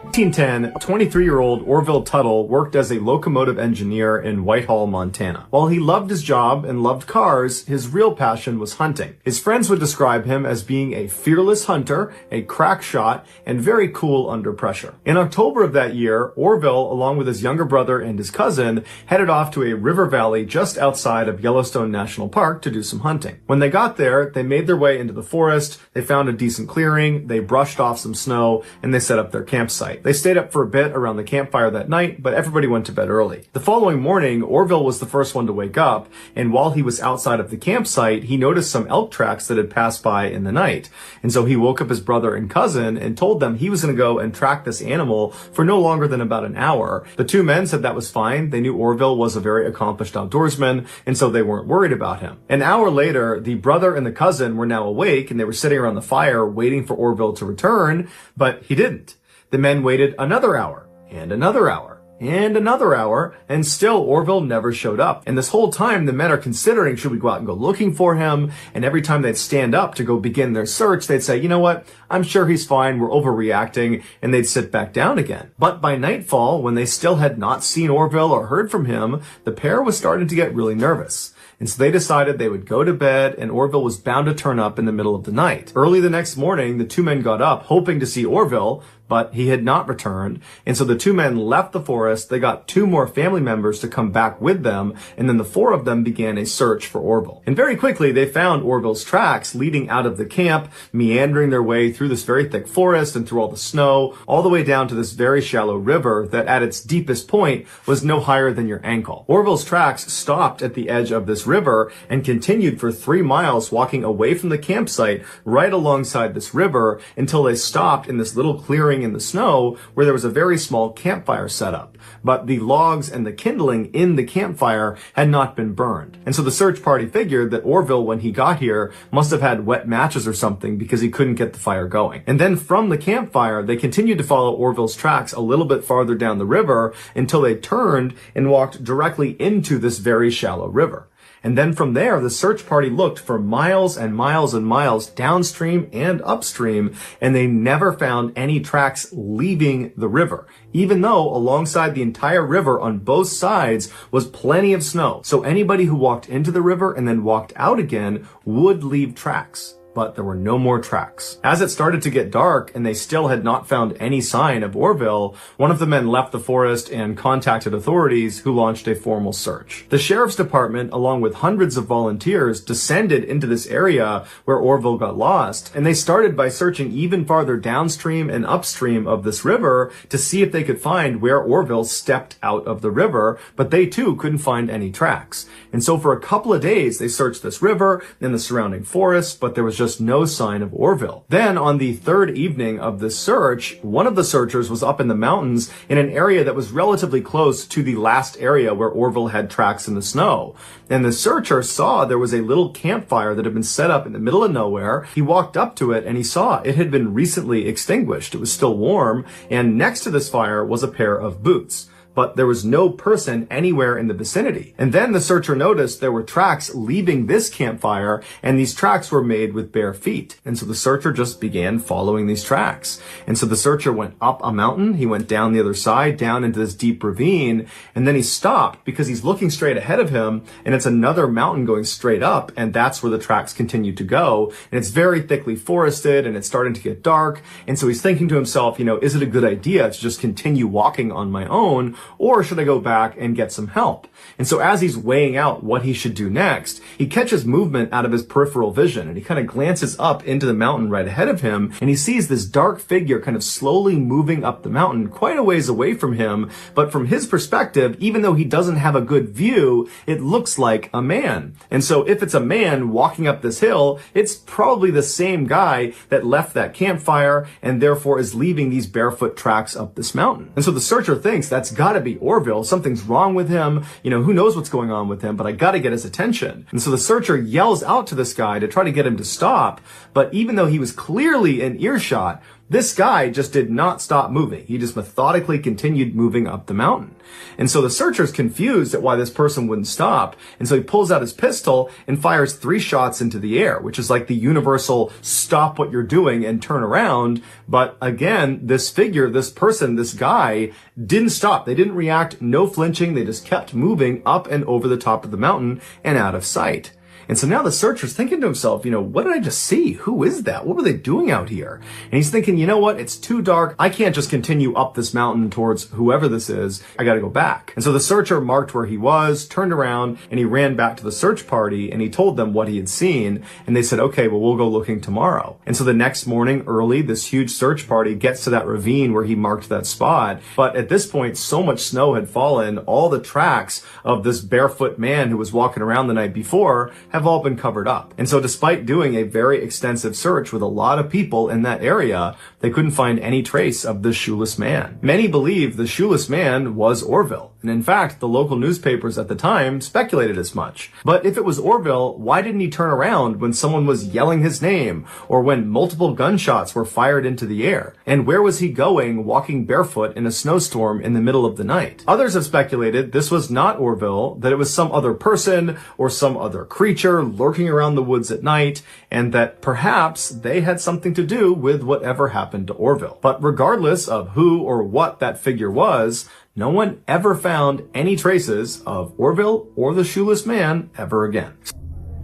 1910, 23-year-old Orville Tuttle worked as a locomotive engineer in Whitehall, Montana. While he loved his job and loved cars, his real passion was hunting. His friends would describe him as being a fearless hunter, a crack shot, and very cool under pressure. In October of that year, Orville, along with his younger brother and his cousin, headed off to a river valley just outside of Yellowstone National Park to do some hunting. When they got there, they made their way into the forest, they found a decent clearing, they brushed off some snow, and they set up their campsite. They stayed up for a bit around the campfire that night, but everybody went to bed early. The following morning, Orville was the first one to wake up, and while he was outside of the campsite, he noticed some elk tracks that had passed by in the night. And so he woke up his brother and cousin and told them he was going to go and track this animal for no longer than about an hour. The two men said that was fine. They knew Orville was a very accomplished outdoorsman, and so they weren't worried about him. An hour later, the brother and the cousin were now awake, and they were sitting around the fire waiting for Orville to return, but he didn't. The men waited another hour, and another hour, and another hour, and still Orville never showed up. And this whole time, the men are considering, should we go out and go looking for him? And every time they'd stand up to go begin their search, they'd say, you know what? I'm sure he's fine. We're overreacting. And they'd sit back down again. But by nightfall, when they still had not seen Orville or heard from him, the pair was starting to get really nervous. And so they decided they would go to bed, and Orville was bound to turn up in the middle of the night. Early the next morning, the two men got up hoping to see Orville, but he had not returned. And so the two men left the forest. They got two more family members to come back with them, and then the four of them began a search for Orville. And very quickly, they found Orville's tracks leading out of the camp, meandering their way through this very thick forest and through all the snow, all the way down to this very shallow river that at its deepest point was no higher than your ankle. Orville's tracks stopped at the edge of this river and continued for 3 miles, walking away from the campsite right alongside this river until they stopped in this little clearing in the snow where there was a very small campfire set up. But the logs and the kindling in the campfire had not been burned. And so the search party figured that Orville, when he got here, must have had wet matches or something because he couldn't get the fire going. And then from the campfire, they continued to follow Orville's tracks a little bit farther down the river until they turned and walked directly into this very shallow river. And then from there, the search party looked for miles and miles and miles downstream and upstream, and they never found any tracks leaving the river, even though alongside the entire river on both sides was plenty of snow. So anybody who walked into the river and then walked out again would leave tracks. But there were no more tracks. As it started to get dark and they still had not found any sign of Orville, one of the men left the forest and contacted authorities, who launched a formal search. The sheriff's department, along with hundreds of volunteers, descended into this area where Orville got lost, and they started by searching even farther downstream and upstream of this river to see if they could find where Orville stepped out of the river, but they too couldn't find any tracks. And so for a couple of days, they searched this river and the surrounding forest, but there was just no sign of Orville. Then on the third evening of this search, one of the searchers was up in the mountains in an area that was relatively close to the last area where Orville had tracks in the snow. And the searcher saw there was a little campfire that had been set up in the middle of nowhere. He walked up to it and he saw it had been recently extinguished. It was still warm, and next to this fire was a pair of boots. But there was no person anywhere in the vicinity. And then the searcher noticed there were tracks leaving this campfire, and these tracks were made with bare feet. And so the searcher just began following these tracks. And so the searcher went up a mountain, he went down the other side, down into this deep ravine, and then he stopped because he's looking straight ahead of him, and it's another mountain going straight up, and that's where the tracks continue to go. And it's very thickly forested, and it's starting to get dark. And so he's thinking to himself, is it a good idea to just continue walking on my own, or should I go back and get some help? And so as he's weighing out what he should do next, he catches movement out of his peripheral vision, and he kind of glances up into the mountain right ahead of him, and he sees this dark figure kind of slowly moving up the mountain quite a ways away from him. But from his perspective, even though he doesn't have a good view, it looks like a man. And so if it's a man walking up this hill, it's probably the same guy that left that campfire and therefore is leaving these barefoot tracks up this mountain. And so the searcher thinks that's gotta be Orville. Something's wrong with him. Who knows what's going on with him, but I gotta get his attention. And so the searcher yells out to this guy to try to get him to stop. But even though he was clearly in earshot, This guy just did not stop moving. He just methodically continued moving up the mountain. And so the searcher's confused at why this person wouldn't stop. And so he pulls out his pistol and fires 3 shots into the air, which is like the universal stop what you're doing and turn around. But again, this figure, this person, this guy didn't stop. They didn't react, no flinching. They just kept moving up and over the top of the mountain and out of sight. And so now the searcher's thinking to himself, what did I just see? Who is that? What were they doing out here? And he's thinking, you know what? It's too dark. I can't just continue up this mountain towards whoever this is. I got to go back. And so the searcher marked where he was, turned around, and he ran back to the search party, and he told them what he had seen. And they said, okay, well, we'll go looking tomorrow. And so the next morning early, this huge search party gets to that ravine where he marked that spot. But at this point, so much snow had fallen, all the tracks of this barefoot man who was walking around the night before have all been covered up. And so despite doing a very extensive search with a lot of people in that area, they couldn't find any trace of the shoeless man. Many believe the shoeless man was Orville. And in fact, the local newspapers at the time speculated as much. But if it was Orville, why didn't he turn around when someone was yelling his name or when multiple gunshots were fired into the air? And where was he going walking barefoot in a snowstorm in the middle of the night? Others have speculated this was not Orville, that it was some other person or some other creature lurking around the woods at night, and that perhaps they had something to do with whatever happened to Orville. But regardless of who or what that figure was, no one ever found any traces of Orville or the shoeless man ever again.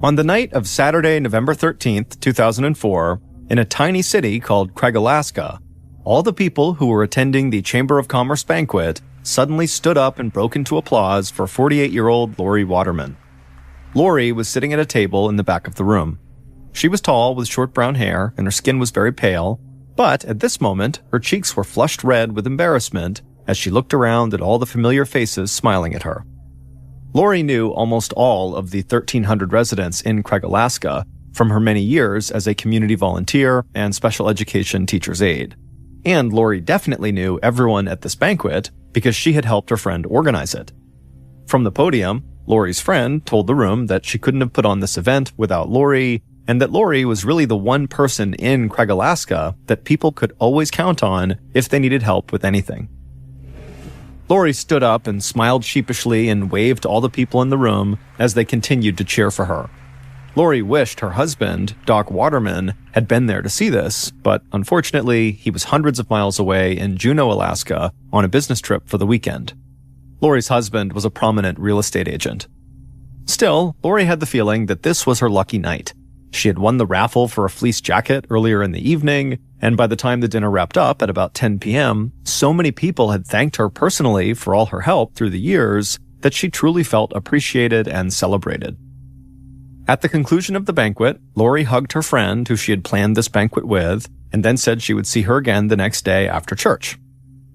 On the night of Saturday, November 13th, 2004, in a tiny city called Craig, Alaska, all the people who were attending the Chamber of Commerce banquet suddenly stood up and broke into applause for 48-year-old Lori Waterman. Lori was sitting at a table in the back of the room. She was tall with short brown hair and her skin was very pale, but at this moment, her cheeks were flushed red with embarrassment as she looked around at all the familiar faces smiling at her. Lori knew almost all of the 1,300 residents in Craig, Alaska from her many years as a community volunteer and special education teacher's aide. And Lori definitely knew everyone at this banquet because she had helped her friend organize it. From the podium, Lori's friend told the room that she couldn't have put on this event without Lori, and that Lori was really the one person in Craig, Alaska that people could always count on if they needed help with anything. Lori stood up and smiled sheepishly and waved to all the people in the room as they continued to cheer for her. Lori wished her husband, Doc Waterman, had been there to see this, but unfortunately, he was hundreds of miles away in Juneau, Alaska, on a business trip for the weekend. Lori's husband was a prominent real estate agent. Still, Lori had the feeling that this was her lucky night. She had won the raffle for a fleece jacket earlier in the evening, and by the time the dinner wrapped up at about 10 p.m., so many people had thanked her personally for all her help through the years that she truly felt appreciated and celebrated. At the conclusion of the banquet, Lori hugged her friend who she had planned this banquet with, and then said she would see her again the next day after church.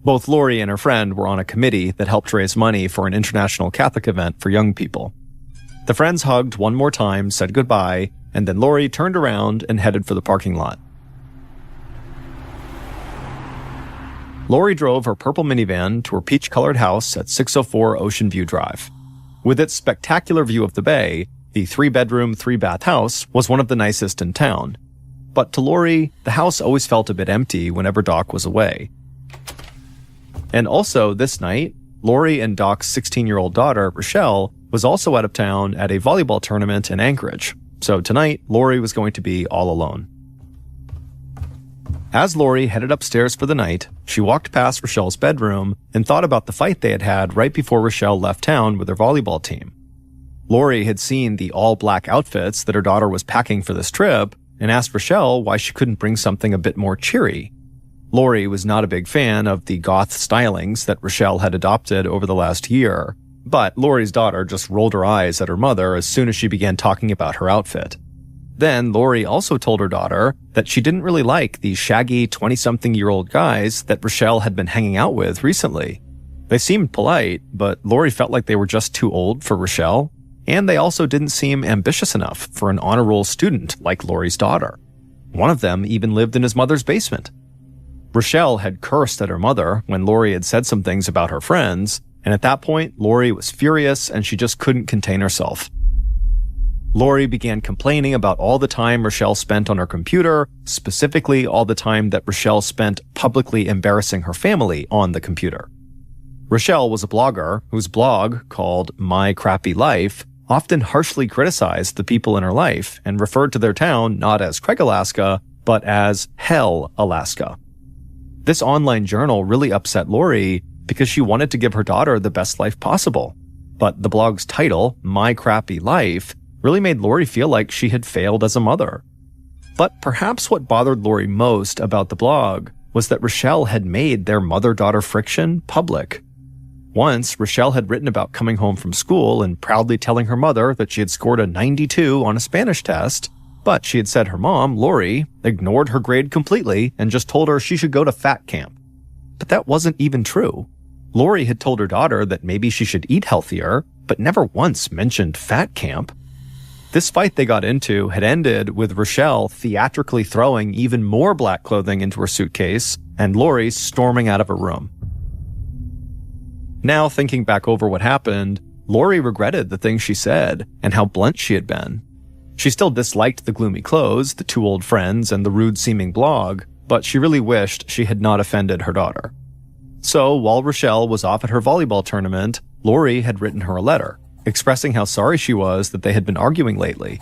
Both Lori and her friend were on a committee that helped raise money for an international Catholic event for young people. The friends hugged one more time, said goodbye, and then Lori turned around and headed for the parking lot. Lori drove her purple minivan to her peach-colored house at 604 Ocean View Drive. With its spectacular view of the bay, the 3-bedroom, 3-bath house was one of the nicest in town. But to Lori, the house always felt a bit empty whenever Doc was away. And also, this night, Lori and Doc's 16-year-old daughter, Rochelle, was also out of town at a volleyball tournament in Anchorage. So tonight, Lori was going to be all alone. As Lori headed upstairs for the night, she walked past Rochelle's bedroom and thought about the fight they had had right before Rochelle left town with her volleyball team. Lori had seen the all-black outfits that her daughter was packing for this trip and asked Rochelle why she couldn't bring something a bit more cheery. Lori was not a big fan of the goth stylings that Rochelle had adopted over the last year, but Lori's daughter just rolled her eyes at her mother as soon as she began talking about her outfit. Then Lori also told her daughter that she didn't really like the shaggy 20-something-year-old guys that Rochelle had been hanging out with recently. They seemed polite, but Lori felt like they were just too old for Rochelle, and they also didn't seem ambitious enough for an honor roll student like Lori's daughter. One of them even lived in his mother's basement. Rochelle had cursed at her mother when Lori had said some things about her friends, and at that point, Lori was furious and she just couldn't contain herself. Lori began complaining about all the time Rochelle spent on her computer, specifically all the time that Rochelle spent publicly embarrassing her family on the computer. Rochelle was a blogger whose blog, called My Crappy Life, often harshly criticized the people in her life and referred to their town not as Craig, Alaska, but as Hell, Alaska. This online journal really upset Lori because she wanted to give her daughter the best life possible. But the blog's title, My Crappy Life, really made Lori feel like she had failed as a mother. But perhaps what bothered Lori most about the blog was that Rochelle had made their mother-daughter friction public. Once, Rochelle had written about coming home from school and proudly telling her mother that she had scored a 92 on a Spanish test, but she had said her mom, Lori, ignored her grade completely and just told her she should go to fat camp. But that wasn't even true. Lori had told her daughter that maybe she should eat healthier, but never once mentioned fat camp. This fight they got into had ended with Rochelle theatrically throwing even more black clothing into her suitcase and Lori storming out of her room. Now, thinking back over what happened, Lori regretted the things she said and how blunt she had been. She still disliked the gloomy clothes, the two old friends, and the rude-seeming blog, but she really wished she had not offended her daughter. So, while Rochelle was off at her volleyball tournament, Lori had written her a letter, expressing how sorry she was that they had been arguing lately.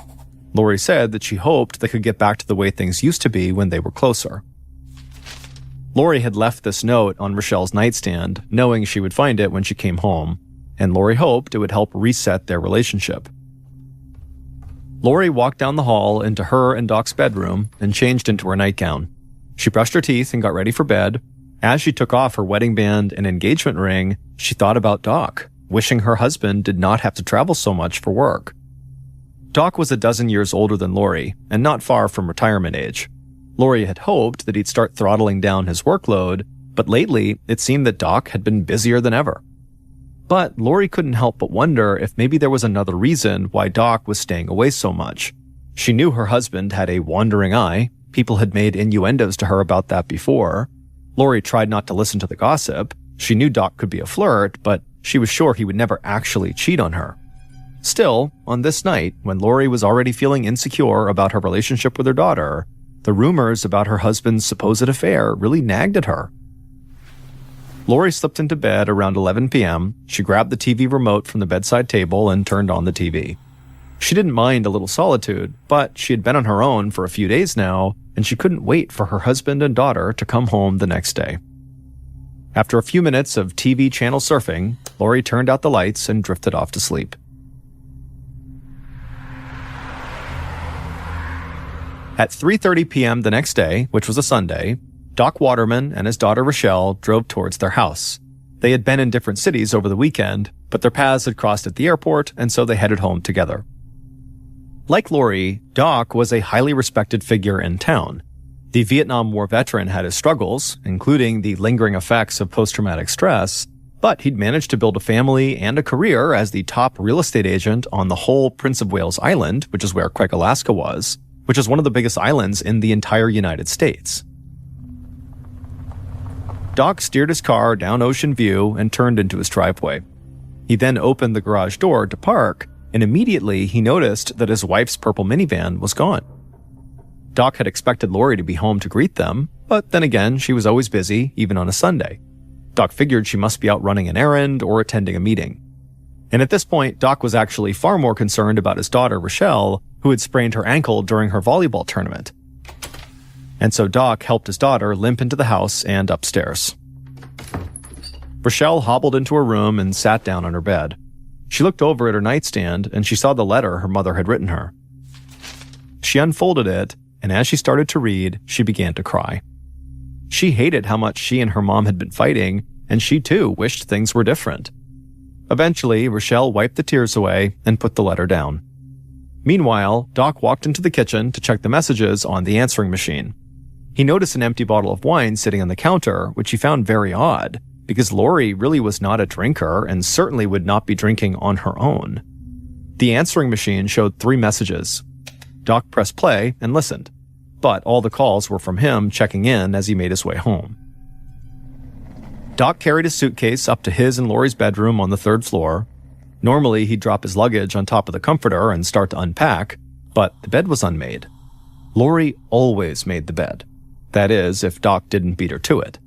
Lori said that she hoped they could get back to the way things used to be when they were closer. Lori had left this note on Rochelle's nightstand, knowing she would find it when she came home, and Lori hoped it would help reset their relationship. Lori walked down the hall into her and Doc's bedroom and changed into her nightgown. She brushed her teeth and got ready for bed. As she took off her wedding band and engagement ring, she thought about Doc, wishing her husband did not have to travel so much for work. Doc was a dozen years older than Lori, and not far from retirement age. Lori had hoped that he'd start throttling down his workload, but lately it seemed that Doc had been busier than ever. But Lori couldn't help but wonder if maybe there was another reason why Doc was staying away so much. She knew her husband had a wandering eye. People had made innuendos to her about that before. Lori tried not to listen to the gossip. She knew Doc could be a flirt, but she was sure he would never actually cheat on her. Still, on this night, when Lori was already feeling insecure about her relationship with her daughter, the rumors about her husband's supposed affair really nagged at her. Lori slipped into bed around 11 p.m. She grabbed the TV remote from the bedside table and turned on the TV. She didn't mind a little solitude, but she had been on her own for a few days now, and she couldn't wait for her husband and daughter to come home the next day. After a few minutes of TV channel surfing, Lori turned out the lights and drifted off to sleep. At 3:30 p.m. the next day, which was a Sunday, Doc Waterman and his daughter Rochelle drove towards their house. They had been in different cities over the weekend, but their paths had crossed at the airport, and so they headed home together. Like Lori, Doc was a highly respected figure in town. The Vietnam War veteran had his struggles, including the lingering effects of post-traumatic stress, but he'd managed to build a family and a career as the top real estate agent on the whole Prince of Wales Island, which is where Craig, Alaska was, which is one of the biggest islands in the entire United States. Doc steered his car down Ocean View and turned into his driveway. He then opened the garage door to park, and immediately he noticed that his wife's purple minivan was gone. Doc had expected Lori to be home to greet them, but then again, she was always busy, even on a Sunday. Doc figured she must be out running an errand or attending a meeting. And at this point, Doc was actually far more concerned about his daughter, Rochelle, who had sprained her ankle during her volleyball tournament. And so Doc helped his daughter limp into the house and upstairs. Rochelle hobbled into her room and sat down on her bed. She looked over at her nightstand and she saw the letter her mother had written her. She unfolded it, and as she started to read, she began to cry. She hated how much she and her mom had been fighting, and she too wished things were different. Eventually, Rochelle wiped the tears away and put the letter down. Meanwhile, Doc walked into the kitchen to check the messages on the answering machine. He noticed an empty bottle of wine sitting on the counter, which he found very odd, because Lori really was not a drinker and certainly would not be drinking on her own. The answering machine showed 3 messages. Doc pressed play and listened, but all the calls were from him checking in as he made his way home. Doc carried his suitcase up to his and Lori's bedroom on the 3rd floor. Normally, he'd drop his luggage on top of the comforter and start to unpack, but the bed was unmade. Lori always made the bed. That is, if Doc didn't beat her to it.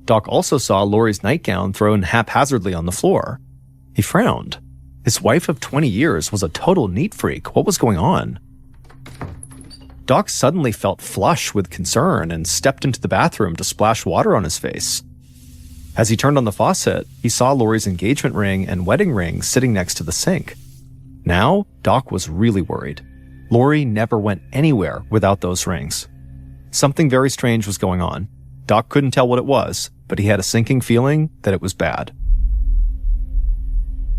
Doc also saw Lori's nightgown thrown haphazardly on the floor. He frowned. His wife of 20 years was a total neat freak. What was going on? Doc suddenly felt flush with concern and stepped into the bathroom to splash water on his face. As he turned on the faucet, he saw Lori's engagement ring and wedding ring sitting next to the sink. Now, Doc was really worried. Lori never went anywhere without those rings. Something very strange was going on. Doc couldn't tell what it was, but he had a sinking feeling that it was bad.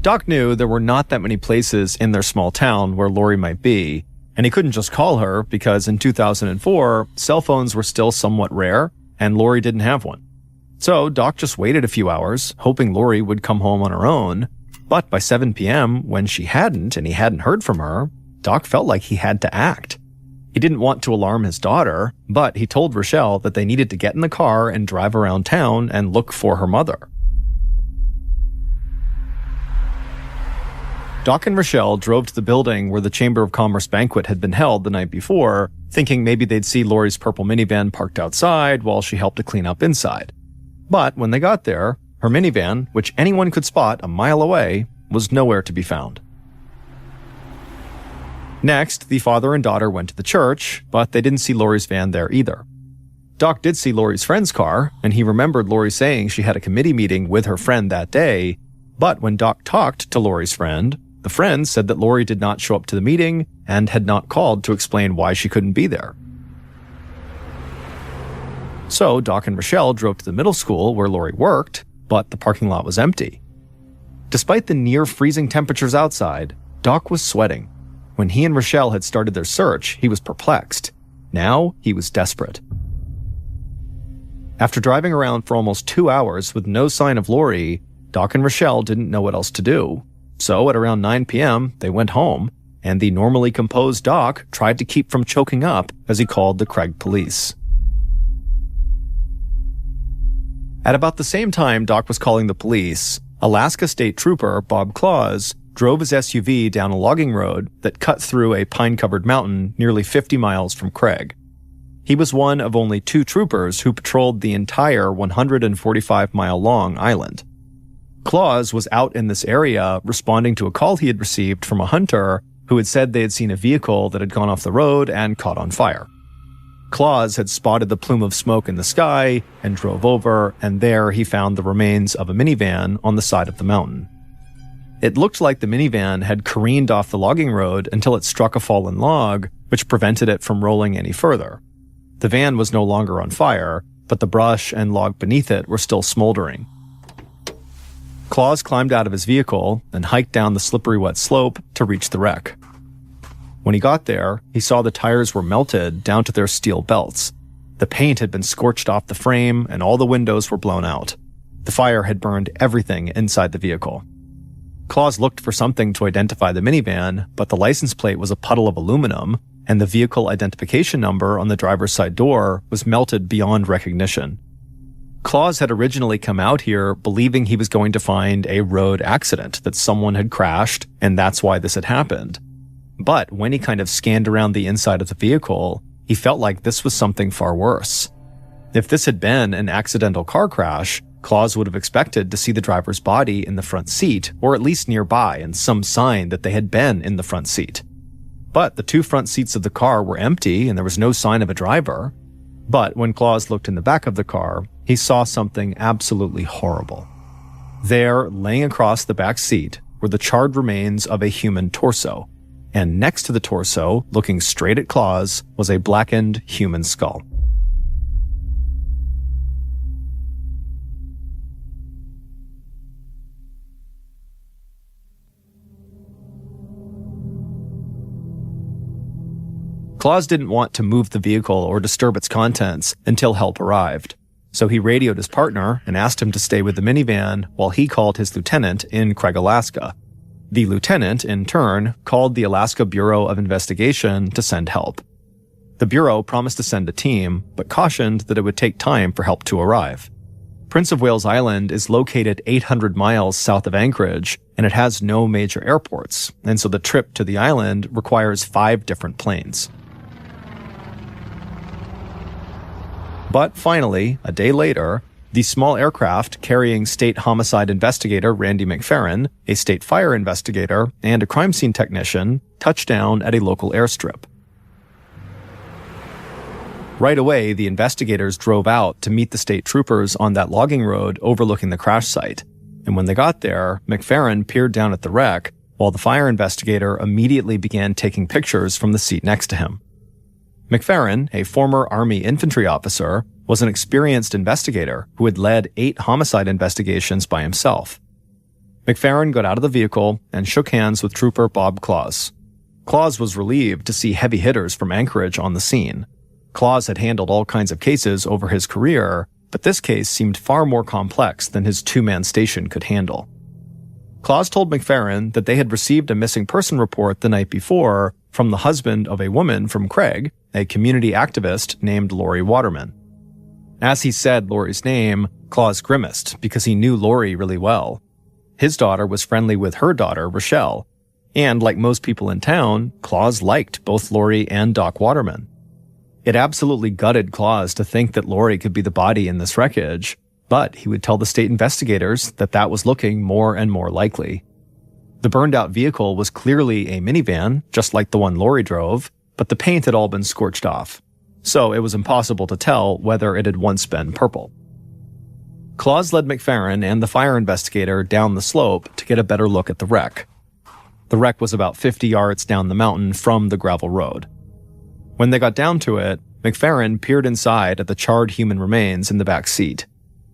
Doc knew there were not that many places in their small town where Lori might be, and he couldn't just call her because in 2004, cell phones were still somewhat rare, and Lori didn't have one. So Doc just waited a few hours, hoping Lori would come home on her own, but by 7 p.m., when she hadn't and he hadn't heard from her, Doc felt like he had to act. He didn't want to alarm his daughter, but he told Rochelle that they needed to get in the car and drive around town and look for her mother. Doc and Rochelle drove to the building where the Chamber of Commerce banquet had been held the night before, thinking maybe they'd see Lori's purple minivan parked outside while she helped to clean up inside. But when they got there, her minivan, which anyone could spot a mile away, was nowhere to be found. Next, the father and daughter went to the church, but they didn't see Lori's van there either. Doc did see Lori's friend's car, and he remembered Lori saying she had a committee meeting with her friend that day, but when Doc talked to Lori's friend, the friend said that Lori did not show up to the meeting and had not called to explain why she couldn't be there. So Doc and Rochelle drove to the middle school where Lori worked, but the parking lot was empty. Despite the near-freezing temperatures outside, Doc was sweating. When he and Rochelle had started their search, he was perplexed. Now, he was desperate. After driving around for almost 2 hours with no sign of Lori, Doc and Rochelle didn't know what else to do. So at around 9 p.m., they went home, and the normally composed Doc tried to keep from choking up as he called the Craig police. At about the same time Doc was calling the police, Alaska State Trooper Bob Claus drove his SUV down a logging road that cut through a pine-covered mountain nearly 50 miles from Craig. He was one of only 2 troopers who patrolled the entire 145-mile-long island. Claus was out in this area responding to a call he had received from a hunter who had said they had seen a vehicle that had gone off the road and caught on fire. Claus had spotted the plume of smoke in the sky and drove over, and there he found the remains of a minivan on the side of the mountain. It looked like the minivan had careened off the logging road until it struck a fallen log, which prevented it from rolling any further. The van was no longer on fire, but the brush and log beneath it were still smoldering. Claus climbed out of his vehicle and hiked down the slippery wet slope to reach the wreck. When he got there, he saw the tires were melted down to their steel belts. The paint had been scorched off the frame and all the windows were blown out. The fire had burned everything inside the vehicle. Claus looked for something to identify the minivan, but the license plate was a puddle of aluminum, and the vehicle identification number on the driver's side door was melted beyond recognition. Claus had originally come out here believing he was going to find a road accident, that someone had crashed, and that's why this had happened. But when he kind of scanned around the inside of the vehicle, he felt like this was something far worse. If this had been an accidental car crash, Claus would have expected to see the driver's body in the front seat, or at least nearby, and some sign that they had been in the front seat. But the 2 front seats of the car were empty, and there was no sign of a driver. But when Claus looked in the back of the car, he saw something absolutely horrible. There, laying across the back seat, were the charred remains of a human torso, and next to the torso, looking straight at Claus, was a blackened human skull. Claus didn't want to move the vehicle or disturb its contents until help arrived, so he radioed his partner and asked him to stay with the minivan while he called his lieutenant in Craig, Alaska. The lieutenant, in turn, called the Alaska Bureau of Investigation to send help. The Bureau promised to send a team, but cautioned that it would take time for help to arrive. Prince of Wales Island is located 800 miles south of Anchorage, and it has no major airports, and so the trip to the island requires 5 different planes. But finally, a day later, the small aircraft carrying state homicide investigator Randy McFerrin, a state fire investigator, and a crime scene technician touched down at a local airstrip. Right away, the investigators drove out to meet the state troopers on that logging road overlooking the crash site. And when they got there, McFerrin peered down at the wreck, while the fire investigator immediately began taking pictures from the seat next to him. McFerrin, a former Army infantry officer, was an experienced investigator who had led 8 homicide investigations by himself. McFerrin got out of the vehicle and shook hands with Trooper Bob Claus. Claus was relieved to see heavy hitters from Anchorage on the scene. Claus had handled all kinds of cases over his career, but this case seemed far more complex than his 2-man station could handle. Claus told McFerrin that they had received a missing person report the night before from the husband of a woman from Craig, a community activist named Lori Waterman. As he said Lori's name, Claus grimaced because he knew Lori really well. His daughter was friendly with her daughter, Rochelle, and like most people in town, Claus liked both Lori and Doc Waterman. It absolutely gutted Claus to think that Lori could be the body in this wreckage, but he would tell the state investigators that that was looking more and more likely. The burned-out vehicle was clearly a minivan, just like the one Lori drove, but the paint had all been scorched off, so it was impossible to tell whether it had once been purple. Claus led McFerrin and the fire investigator down the slope to get a better look at the wreck. The wreck was about 50 yards down the mountain from the gravel road. When they got down to it, McFerrin peered inside at the charred human remains in the back seat.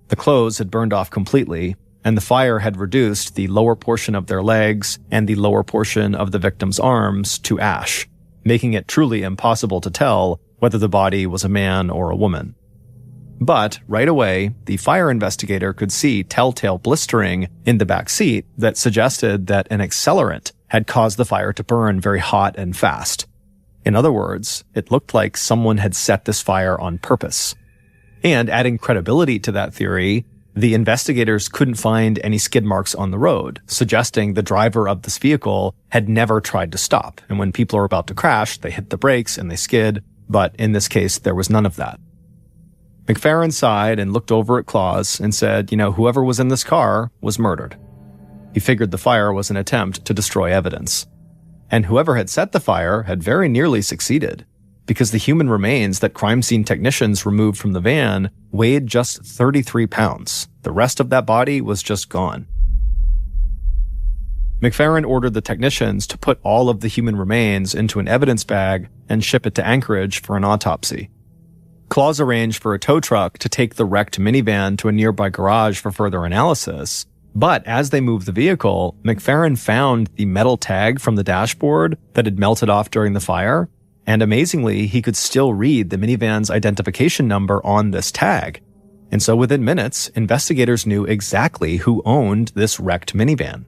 The clothes had burned off completely, and the fire had reduced the lower portion of their legs and the lower portion of the victim's arms to ash, making it truly impossible to tell whether the body was a man or a woman. But right away, the fire investigator could see telltale blistering in the back seat that suggested that an accelerant had caused the fire to burn very hot and fast. In other words, it looked like someone had set this fire on purpose. And adding credibility to that theory, the investigators couldn't find any skid marks on the road, suggesting the driver of this vehicle had never tried to stop. And when people are about to crash, they hit the brakes and they skid, but in this case, there was none of that. McFerrin sighed and looked over at Claus and said, whoever was in this car was murdered. He figured the fire was an attempt to destroy evidence. And whoever had set the fire had very nearly succeeded, because the human remains that crime scene technicians removed from the van weighed just 33 pounds. The rest of that body was just gone. McFerrin ordered the technicians to put all of the human remains into an evidence bag and ship it to Anchorage for an autopsy. Claus arranged for a tow truck to take the wrecked minivan to a nearby garage for further analysis. But as they moved the vehicle, McFerrin found the metal tag from the dashboard that had melted off during the fire, and amazingly, he could still read the minivan's identification number on this tag. And so within minutes, investigators knew exactly who owned this wrecked minivan.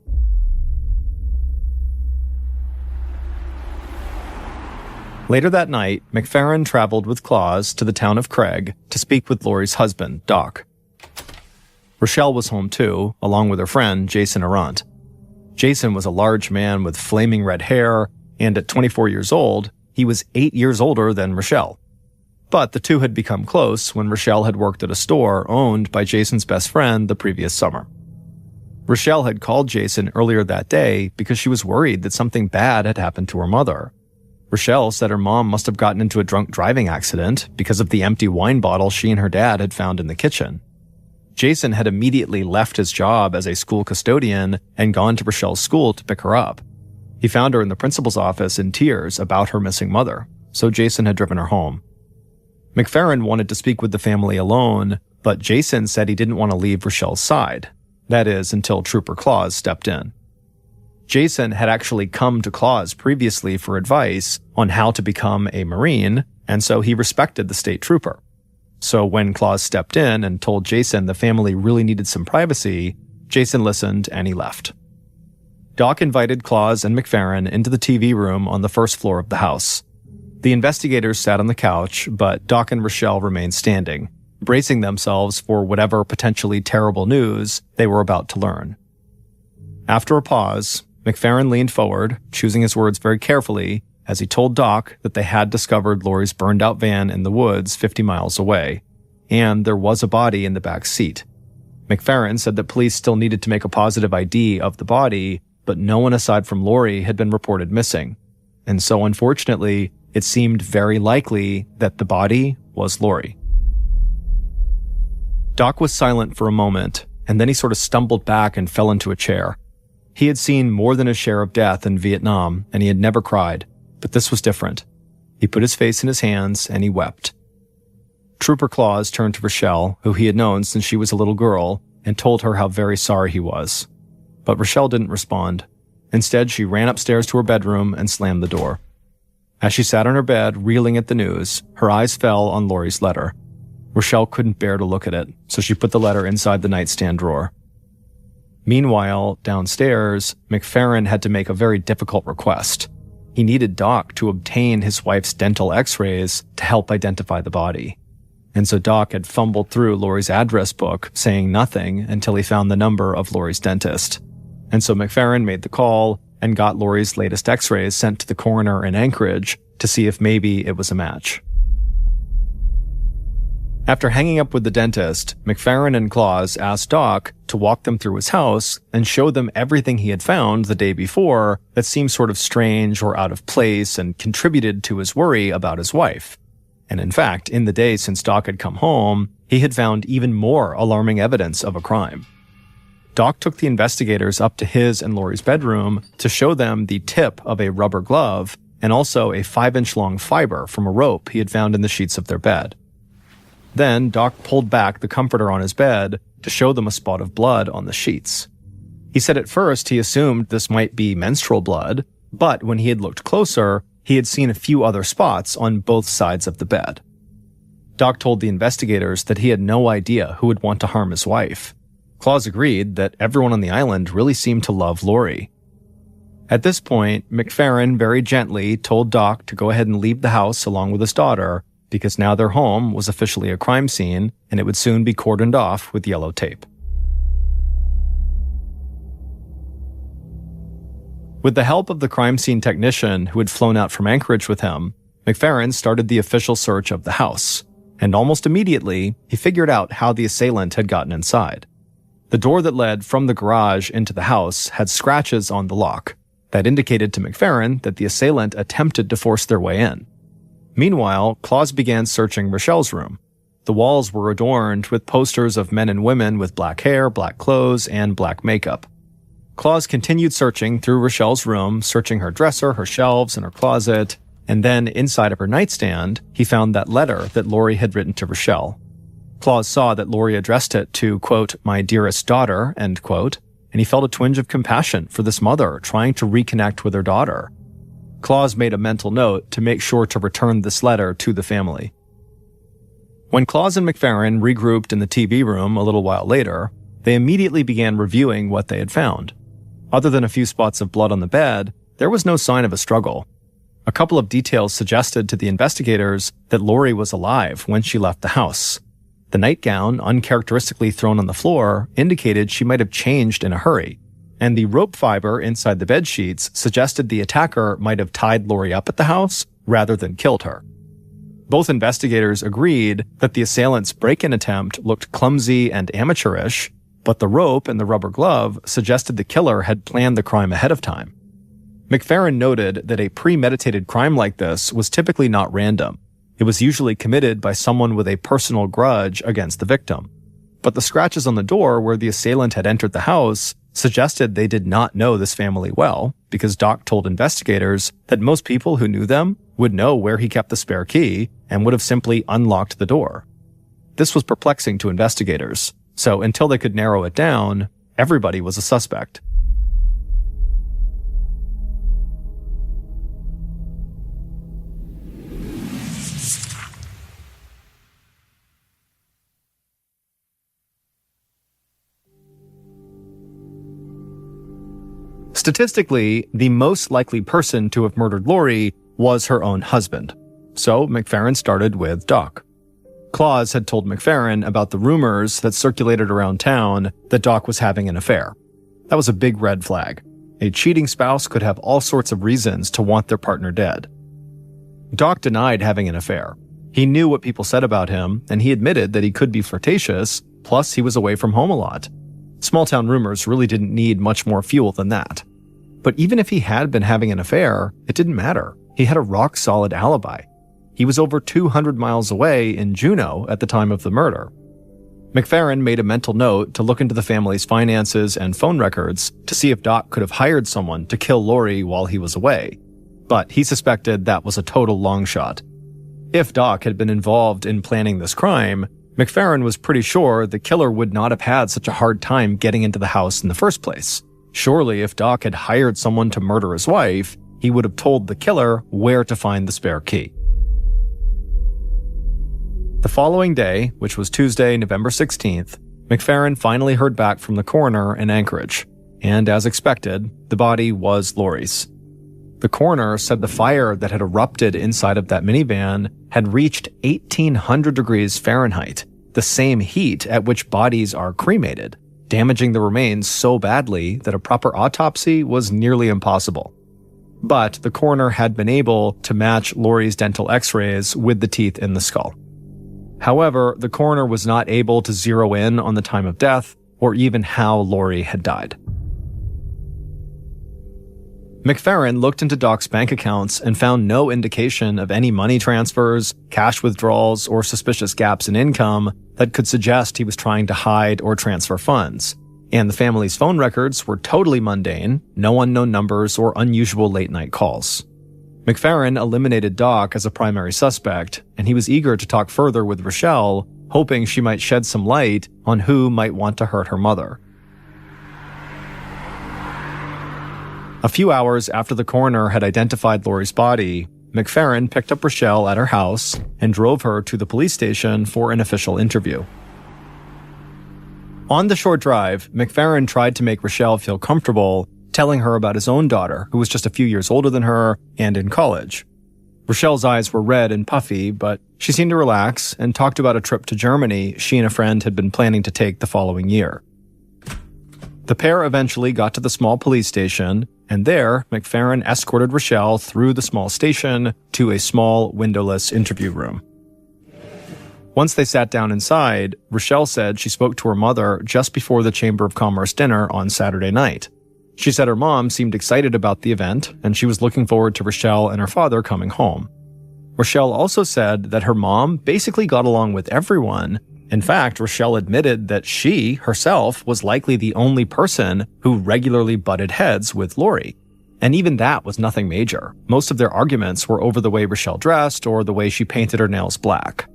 Later that night, McFerrin traveled with Claus to the town of Craig to speak with Lori's husband, Doc. Rochelle was home too, along with her friend, Jason Arant. Jason was a large man with flaming red hair, and at 24 years old, he was 8 years older than Rochelle. But the two had become close when Rochelle had worked at a store owned by Jason's best friend the previous summer. Rochelle had called Jason earlier that day because she was worried that something bad had happened to her mother. Rochelle said her mom must have gotten into a drunk driving accident because of the empty wine bottle she and her dad had found in the kitchen. Jason had immediately left his job as a school custodian and gone to Rochelle's school to pick her up. He found her in the principal's office in tears about her missing mother, so Jason had driven her home. McFerrin wanted to speak with the family alone, but Jason said he didn't want to leave Rochelle's side. That is, until Trooper Claus stepped in. Jason had actually come to Claus previously for advice on how to become a Marine, and so he respected the state trooper. So when Claus stepped in and told Jason the family really needed some privacy, Jason listened and he left. Doc invited Claus and McFerrin into the TV room on the first floor of the house. The investigators sat on the couch, but Doc and Rochelle remained standing, bracing themselves for whatever potentially terrible news they were about to learn. After a pause, McFerrin leaned forward, choosing his words very carefully, as he told Doc that they had discovered Lori's burned-out van in the woods 50 miles away, and there was a body in the back seat. McFerrin said that police still needed to make a positive ID of the body, but no one aside from Lori had been reported missing. And so unfortunately, it seemed very likely that the body was Lori. Doc was silent for a moment, and then he sort of stumbled back and fell into a chair. He had seen more than his share of death in Vietnam, and he had never cried, but this was different. He put his face in his hands, and he wept. Trooper Claus turned to Rochelle, who he had known since she was a little girl, and told her how very sorry he was. But Rochelle didn't respond. Instead, she ran upstairs to her bedroom and slammed the door. As she sat on her bed, reeling at the news, her eyes fell on Lori's letter. Rochelle couldn't bear to look at it, so she put the letter inside the nightstand drawer. Meanwhile, downstairs, McFerrin had to make a very difficult request. He needed Doc to obtain his wife's dental x-rays to help identify the body. And so Doc had fumbled through Lori's address book, saying nothing until he found the number of Lori's dentist. And so McFerrin made the call and got Lori's latest x-rays sent to the coroner in Anchorage to see if maybe it was a match. After hanging up with the dentist, McFerrin and Claus asked Doc to walk them through his house and show them everything he had found the day before that seemed sort of strange or out of place and contributed to his worry about his wife. And in fact, in the day since Doc had come home, he had found even more alarming evidence of a crime. Doc took the investigators up to his and Lori's bedroom to show them the tip of a rubber glove and also a 5-inch long fiber from a rope he had found in the sheets of their bed. Then Doc pulled back the comforter on his bed to show them a spot of blood on the sheets. He said at first he assumed this might be menstrual blood, but when he had looked closer, he had seen a few other spots on both sides of the bed. Doc told the investigators that he had no idea who would want to harm his wife. Claus agreed that everyone on the island really seemed to love Lori. At this point, McFerrin very gently told Doc to go ahead and leave the house along with his daughter, because now their home was officially a crime scene and it would soon be cordoned off with yellow tape. With the help of the crime scene technician who had flown out from Anchorage with him, McFerrin started the official search of the house, and almost immediately, he figured out how the assailant had gotten inside. The door that led from the garage into the house had scratches on the lock that indicated to McFerrin that the assailant attempted to force their way in. Meanwhile, Claus began searching Rochelle's room. The walls were adorned with posters of men and women with black hair, black clothes, and black makeup. Claus continued searching through Rochelle's room, searching her dresser, her shelves, and her closet, and then inside of her nightstand, he found that letter that Lori had written to Rochelle. Claus saw that Lori addressed it to, quote, "my dearest daughter," end quote, and he felt a twinge of compassion for this mother trying to reconnect with her daughter. Claus made a mental note to make sure to return this letter to the family. When Claus and McFerrin regrouped in the TV room a little while later, they immediately began reviewing what they had found. Other than a few spots of blood on the bed, there was no sign of a struggle. A couple of details suggested to the investigators that Lori was alive when she left the house. The nightgown, uncharacteristically thrown on the floor, indicated she might have changed in a hurry, and the rope fiber inside the bed sheets suggested the attacker might have tied Lori up at the house rather than killed her. Both investigators agreed that the assailant's break-in attempt looked clumsy and amateurish, but the rope and the rubber glove suggested the killer had planned the crime ahead of time. McFerrin noted that a premeditated crime like this was typically not random. It was usually committed by someone with a personal grudge against the victim. But the scratches on the door where the assailant had entered the house suggested they did not know this family well, because Doc told investigators that most people who knew them would know where he kept the spare key and would have simply unlocked the door. This was perplexing to investigators, so until they could narrow it down, everybody was a suspect. Statistically, the most likely person to have murdered Lori was her own husband. So McFerrin started with Doc. Claus had told McFerrin about the rumors that circulated around town that Doc was having an affair. That was a big red flag. A cheating spouse could have all sorts of reasons to want their partner dead. Doc denied having an affair. He knew what people said about him, and he admitted that he could be flirtatious, plus he was away from home a lot. Small-town rumors really didn't need much more fuel than that. But even if he had been having an affair, it didn't matter. He had a rock-solid alibi. He was over 200 miles away in Juneau at the time of the murder. McFerrin made a mental note to look into the family's finances and phone records to see if Doc could have hired someone to kill Lori while he was away. But he suspected that was a total long shot. If Doc had been involved in planning this crime, McFerrin was pretty sure the killer would not have had such a hard time getting into the house in the first place. Surely if Doc had hired someone to murder his wife, he would have told the killer where to find the spare key. The following day, which was Tuesday, November 16th, McFerrin finally heard back from the coroner in Anchorage, and as expected, the body was Lori's. The coroner said the fire that had erupted inside of that minivan had reached 1,800 degrees Fahrenheit, the same heat at which bodies are cremated, damaging the remains so badly that a proper autopsy was nearly impossible. But the coroner had been able to match Lori's dental x-rays with the teeth in the skull. However, the coroner was not able to zero in on the time of death or even how Lori had died. McFerrin looked into Doc's bank accounts and found no indication of any money transfers, cash withdrawals, or suspicious gaps in income that could suggest he was trying to hide or transfer funds. And the family's phone records were totally mundane, no unknown numbers or unusual late-night calls. McFerrin eliminated Doc as a primary suspect, and he was eager to talk further with Rochelle, hoping she might shed some light on who might want to hurt her mother. A few hours after the coroner had identified Lori's body, McFerrin picked up Rochelle at her house and drove her to the police station for an official interview. On the short drive, McFerrin tried to make Rochelle feel comfortable, telling her about his own daughter, who was just a few years older than her and in college. Rochelle's eyes were red and puffy, but she seemed to relax and talked about a trip to Germany she and a friend had been planning to take the following year. The pair eventually got to the small police station, and there, McFerrin escorted Rochelle through the small station to a small, windowless interview room. Once they sat down inside, Rochelle said she spoke to her mother just before the Chamber of Commerce dinner on Saturday night. She said her mom seemed excited about the event, and she was looking forward to Rochelle and her father coming home. Rochelle also said that her mom basically got along with everyone. In fact, Rochelle admitted that she, herself, was likely the only person who regularly butted heads with Lori. And even that was nothing major. Most of their arguments were over the way Rochelle dressed or the way she painted her nails black.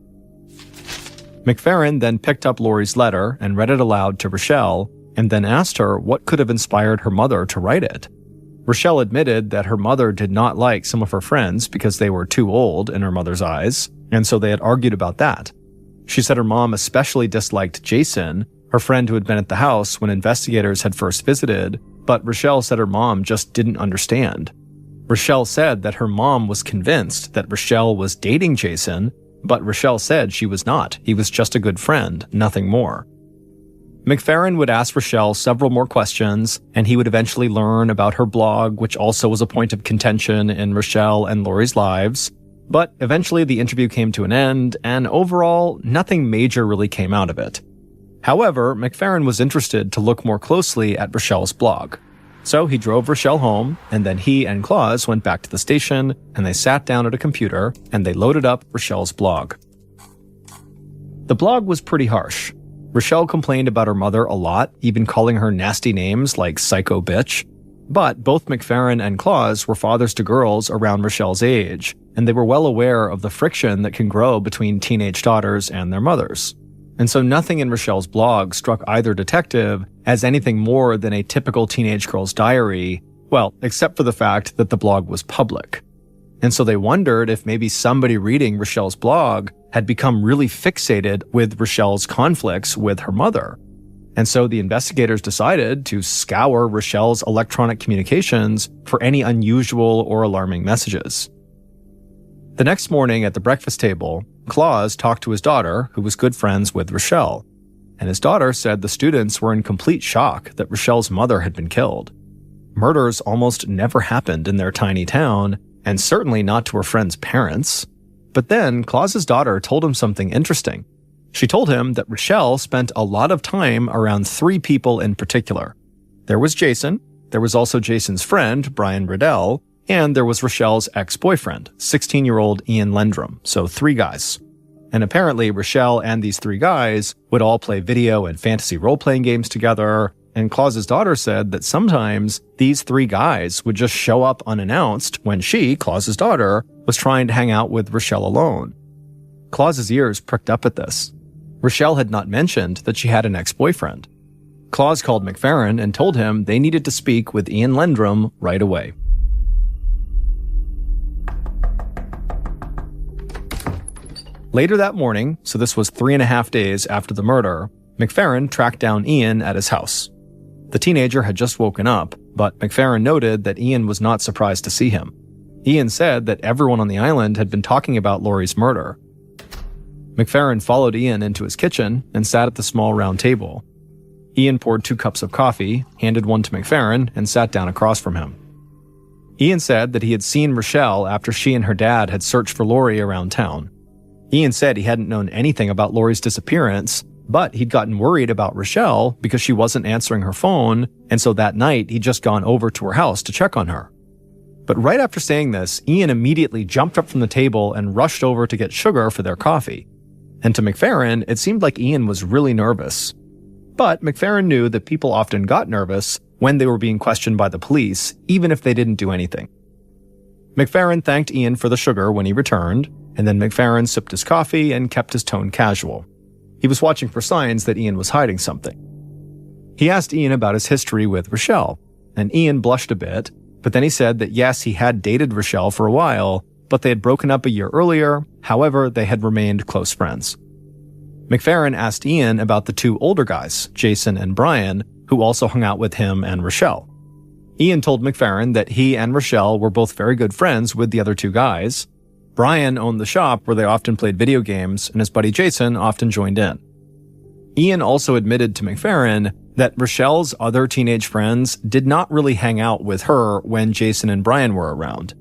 McFerrin then picked up Lori's letter and read it aloud to Rochelle, and then asked her what could have inspired her mother to write it. Rochelle admitted that her mother did not like some of her friends because they were too old in her mother's eyes, and so they had argued about that. She said her mom especially disliked Jason, her friend who had been at the house when investigators had first visited, but Rochelle said her mom just didn't understand. Rochelle said that her mom was convinced that Rochelle was dating Jason, but Rochelle said she was not. He was just a good friend, nothing more. McFerrin would ask Rochelle several more questions, and he would eventually learn about her blog, which also was a point of contention in Rochelle and Lori's lives. But eventually the interview came to an end, and overall, nothing major really came out of it. However, McFerrin was interested to look more closely at Rochelle's blog. So he drove Rochelle home, and then he and Claus went back to the station, and they sat down at a computer, and they loaded up Rochelle's blog. The blog was pretty harsh. Rochelle complained about her mother a lot, even calling her nasty names like psycho bitch. But both McFerrin and Claus were fathers to girls around Rochelle's age, and they were well aware of the friction that can grow between teenage daughters and their mothers. And so nothing in Rochelle's blog struck either detective as anything more than a typical teenage girl's diary, well, except for the fact that the blog was public. And so they wondered if maybe somebody reading Rochelle's blog had become really fixated with Rochelle's conflicts with her mother. And so the investigators decided to scour Rochelle's electronic communications for any unusual or alarming messages. The next morning at the breakfast table, Claus talked to his daughter, who was good friends with Rochelle, and his daughter said the students were in complete shock that Rochelle's mother had been killed. Murders almost never happened in their tiny town, and certainly not to her friend's parents. But then Claus's daughter told him something interesting. She told him that Rochelle spent a lot of time around 3 people in particular. There was Jason, there was also Jason's friend, Brian Riddell, and there was Rochelle's ex-boyfriend, 16-year-old Ian Lendrum, so 3 guys. And apparently Rochelle and these 3 guys would all play video and fantasy role-playing games together, and Claus's daughter said that sometimes these 3 guys would just show up unannounced when she, Claus's daughter, was trying to hang out with Rochelle alone. Claus's ears pricked up at this. Rochelle had not mentioned that she had an ex-boyfriend. Claus called McFerrin and told him they needed to speak with Ian Lendrum right away. Later that morning, so this was 3.5 days after the murder, McFerrin tracked down Ian at his house. The teenager had just woken up, but McFerrin noted that Ian was not surprised to see him. Ian said that everyone on the island had been talking about Laurie's murder. McFerrin followed Ian into his kitchen and sat at the small round table. Ian poured 2 cups of coffee, handed one to McFerrin, and sat down across from him. Ian said that he had seen Rochelle after she and her dad had searched for Laurie around town. Ian said he hadn't known anything about Laurie's disappearance, but he'd gotten worried about Rochelle because she wasn't answering her phone, and so that night he'd just gone over to her house to check on her. But right after saying this, Ian immediately jumped up from the table and rushed over to get sugar for their coffee. And to McFerrin, it seemed like Ian was really nervous. But McFerrin knew that people often got nervous when they were being questioned by the police, even if they didn't do anything. McFerrin thanked Ian for the sugar when he returned, and then McFerrin sipped his coffee and kept his tone casual. He was watching for signs that Ian was hiding something. He asked Ian about his history with Rochelle, and Ian blushed a bit, but then he said that yes, he had dated Rochelle for a while, but they had broken up a year earlier. However, they had remained close friends. McFerrin asked Ian about the 2 older guys, Jason and Brian, who also hung out with him and Rochelle. Ian told McFerrin that he and Rochelle were both very good friends with the other 2 guys. Brian owned the shop where they often played video games, and his buddy Jason often joined in. Ian also admitted to McFerrin that Rochelle's other teenage friends did not really hang out with her when Jason and Brian were around.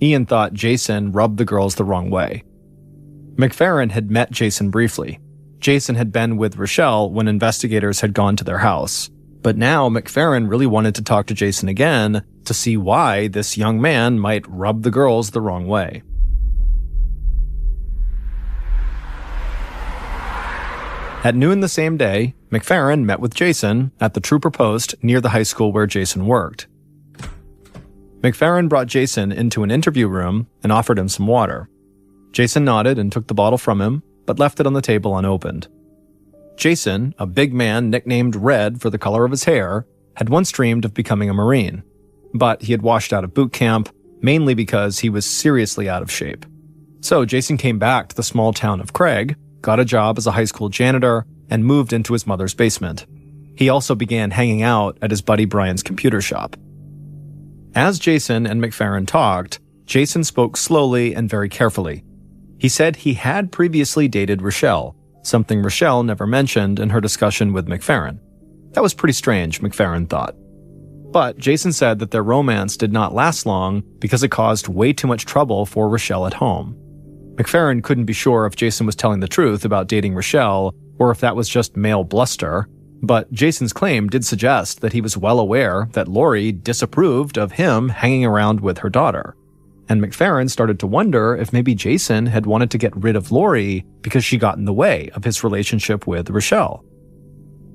Ian thought Jason rubbed the girls the wrong way. McFerrin had met Jason briefly. Jason had been with Rochelle when investigators had gone to their house. But now McFerrin really wanted to talk to Jason again to see why this young man might rub the girls the wrong way. At noon the same day, McFerrin met with Jason at the trooper post near the high school where Jason worked. McFerrin brought Jason into an interview room and offered him some water. Jason nodded and took the bottle from him, but left it on the table unopened. Jason, a big man nicknamed Red for the color of his hair, had once dreamed of becoming a Marine, but he had washed out of boot camp, mainly because he was seriously out of shape. So Jason came back to the small town of Craig, got a job as a high school janitor, and moved into his mother's basement. He also began hanging out at his buddy Brian's computer shop. As Jason and McFerrin talked, Jason spoke slowly and very carefully. He said he had previously dated Rochelle, something Rochelle never mentioned in her discussion with McFerrin. That was pretty strange, McFerrin thought. But Jason said that their romance did not last long because it caused way too much trouble for Rochelle at home. McFerrin couldn't be sure if Jason was telling the truth about dating Rochelle or if that was just male bluster, but Jason's claim did suggest that he was well aware that Laurie disapproved of him hanging around with her daughter. And McFerrin started to wonder if maybe Jason had wanted to get rid of Laurie because she got in the way of his relationship with Rochelle.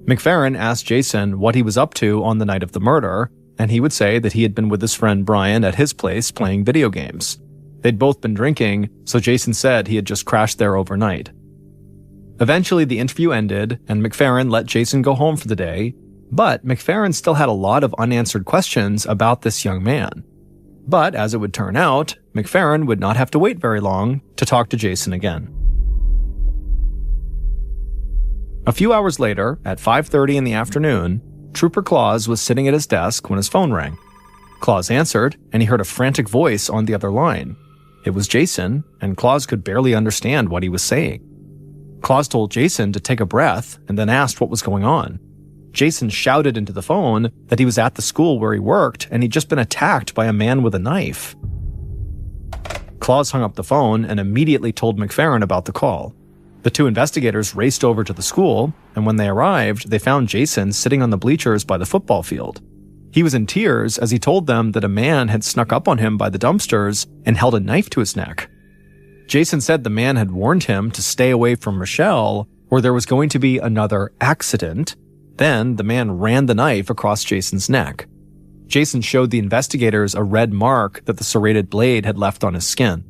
McFerrin asked Jason what he was up to on the night of the murder, and he would say that he had been with his friend Brian at his place playing video games. They'd both been drinking, so Jason said he had just crashed there overnight. Eventually, the interview ended, and McFerrin let Jason go home for the day, but McFerrin still had a lot of unanswered questions about this young man. But as it would turn out, McFerrin would not have to wait very long to talk to Jason again. A few hours later, at 5:30 in the afternoon, Trooper Claus was sitting at his desk when his phone rang. Claus answered, and he heard a frantic voice on the other line. It was Jason, and Claus could barely understand what he was saying. Claus told Jason to take a breath and then asked what was going on. Jason shouted into the phone that he was at the school where he worked and he'd just been attacked by a man with a knife. Claus hung up the phone and immediately told McFerrin about the call. The two investigators raced over to the school, and when they arrived, they found Jason sitting on the bleachers by the football field. He was in tears as he told them that a man had snuck up on him by the dumpsters and held a knife to his neck. Jason said the man had warned him to stay away from Rochelle, or there was going to be another accident. Then the man ran the knife across Jason's neck. Jason showed the investigators a red mark that the serrated blade had left on his skin.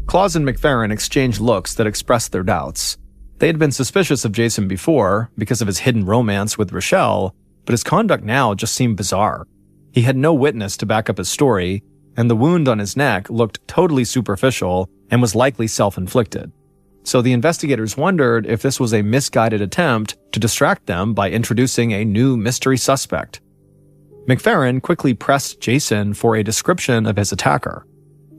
Claus and McFerrin exchanged looks that expressed their doubts. They had been suspicious of Jason before because of his hidden romance with Rochelle, but his conduct now just seemed bizarre. He had no witness to back up his story, and the wound on his neck looked totally superficial and was likely self-inflicted. So the investigators wondered if this was a misguided attempt to distract them by introducing a new mystery suspect. McFerrin quickly pressed Jason for a description of his attacker.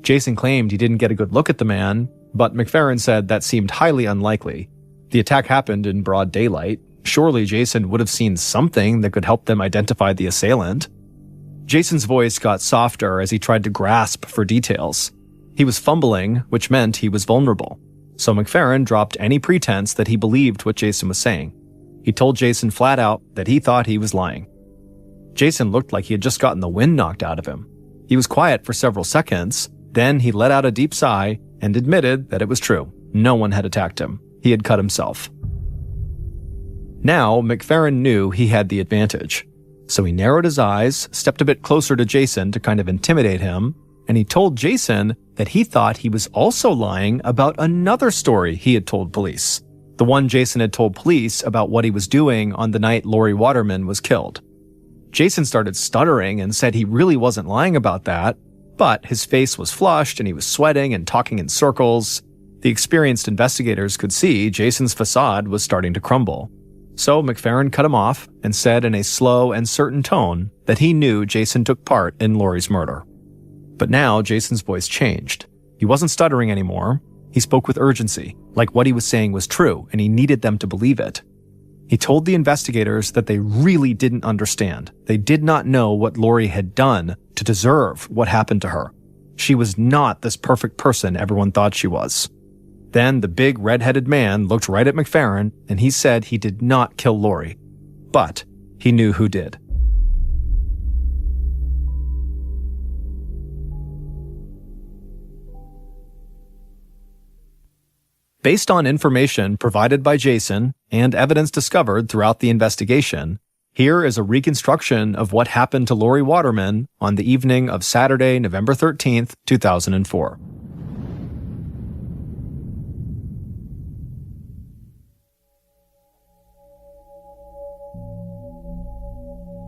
Jason claimed he didn't get a good look at the man, but McFerrin said that seemed highly unlikely. The attack happened in broad daylight. Surely Jason would have seen something that could help them identify the assailant. Jason's voice got softer as he tried to grasp for details. He was fumbling, which meant he was vulnerable. So McFerrin dropped any pretense that he believed what Jason was saying. He told Jason flat out that he thought he was lying. Jason looked like he had just gotten the wind knocked out of him. He was quiet for several seconds, then he let out a deep sigh and admitted that it was true. No one had attacked him. He had cut himself. Now, McFerrin knew he had the advantage. So he narrowed his eyes, stepped a bit closer to Jason to kind of intimidate him, and he told Jason that he thought he was also lying about another story he had told police. The one Jason had told police about what he was doing on the night Lori Waterman was killed. Jason started stuttering and said he really wasn't lying about that, but his face was flushed and he was sweating and talking in circles. The experienced investigators could see Jason's facade was starting to crumble. So McFerrin cut him off and said in a slow and certain tone that he knew Jason took part in Lori's murder. But now Jason's voice changed. He wasn't stuttering anymore. He spoke with urgency, like what he was saying was true and he needed them to believe it. He told the investigators that they really didn't understand. They did not know what Lori had done to deserve what happened to her. She was not this perfect person everyone thought she was. Then the big red-headed man looked right at McFerrin and he said he did not kill Lori, but he knew who did. Based on information provided by Jason and evidence discovered throughout the investigation, here is a reconstruction of what happened to Lori Waterman on the evening of Saturday, November 13th, 2004.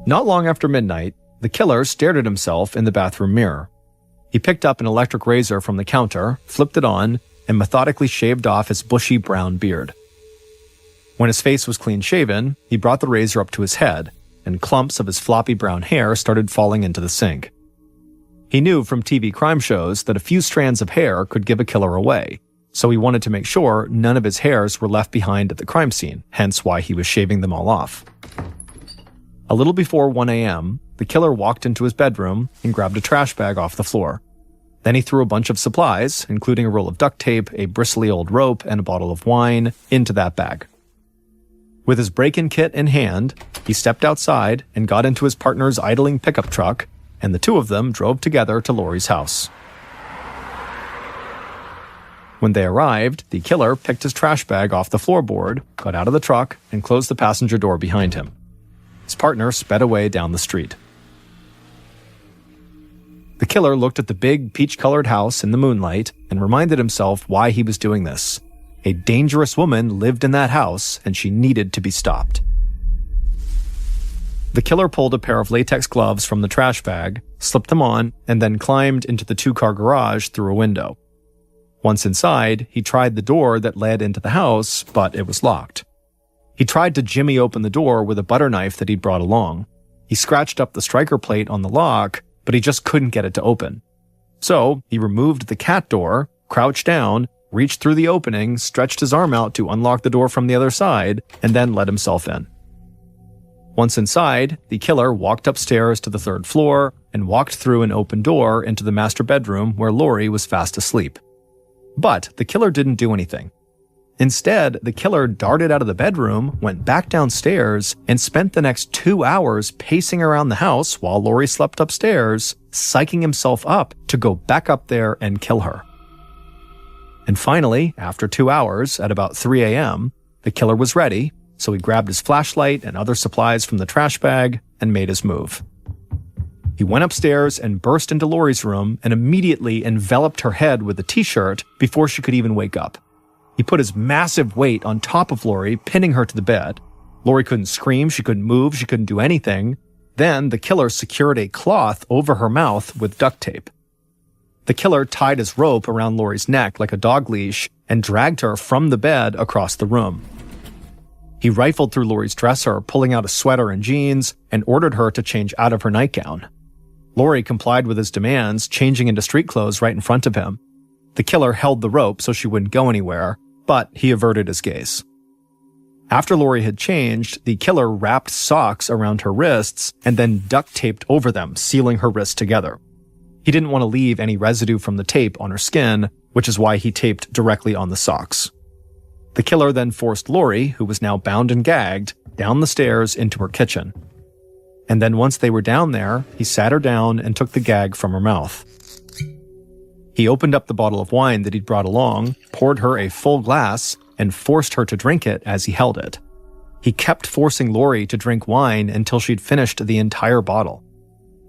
Not long after midnight, the killer stared at himself in the bathroom mirror. He picked up an electric razor from the counter, flipped it on, and methodically shaved off his bushy brown beard. When his face was clean-shaven, he brought the razor up to his head, and clumps of his floppy brown hair started falling into the sink. He knew from TV crime shows that a few strands of hair could give a killer away, so he wanted to make sure none of his hairs were left behind at the crime scene, hence why he was shaving them all off. A little before 1 a.m., the killer walked into his bedroom and grabbed a trash bag off the floor. Then he threw a bunch of supplies, including a roll of duct tape, a bristly old rope, and a bottle of wine, into that bag. With his break-in kit in hand, he stepped outside and got into his partner's idling pickup truck, and the two of them drove together to Lori's house. When they arrived, the killer picked his trash bag off the floorboard, got out of the truck, and closed the passenger door behind him. His partner sped away down the street. The killer looked at the big peach-colored house in the moonlight and reminded himself why he was doing this. A dangerous woman lived in that house, and she needed to be stopped. The killer pulled a pair of latex gloves from the trash bag, slipped them on, and then climbed into the two-car garage through a window. Once inside, he tried the door that led into the house, but it was locked. He tried to jimmy open the door with a butter knife that he'd brought along. He scratched up the striker plate on the lock, but he just couldn't get it to open. So he removed the cat door, crouched down, reached through the opening, stretched his arm out to unlock the door from the other side, and then let himself in. Once inside, the killer walked upstairs to the 3rd floor and walked through an open door into the master bedroom where Lori was fast asleep. But the killer didn't do anything. Instead, the killer darted out of the bedroom, went back downstairs, and spent the next 2 hours pacing around the house while Lori slept upstairs, psyching himself up to go back up there and kill her. And finally, after 2 hours, at about 3 a.m., the killer was ready, so he grabbed his flashlight and other supplies from the trash bag and made his move. He went upstairs and burst into Lori's room and immediately enveloped her head with a t-shirt before she could even wake up. He put his massive weight on top of Lori, pinning her to the bed. Lori couldn't scream, she couldn't move, she couldn't do anything. Then the killer secured a cloth over her mouth with duct tape. The killer tied his rope around Lori's neck like a dog leash and dragged her from the bed across the room. He rifled through Lori's dresser, pulling out a sweater and jeans, and ordered her to change out of her nightgown. Lori complied with his demands, changing into street clothes right in front of him. The killer held the rope so she wouldn't go anywhere, but he averted his gaze. After Lori had changed, the killer wrapped socks around her wrists and then duct taped over them, sealing her wrists together. He didn't want to leave any residue from the tape on her skin, which is why he taped directly on the socks. The killer then forced Lori, who was now bound and gagged, down the stairs into her kitchen. And then once they were down there, he sat her down and took the gag from her mouth. He opened up the bottle of wine that he'd brought along, poured her a full glass, and forced her to drink it as he held it. He kept forcing Lori to drink wine until she'd finished the entire bottle.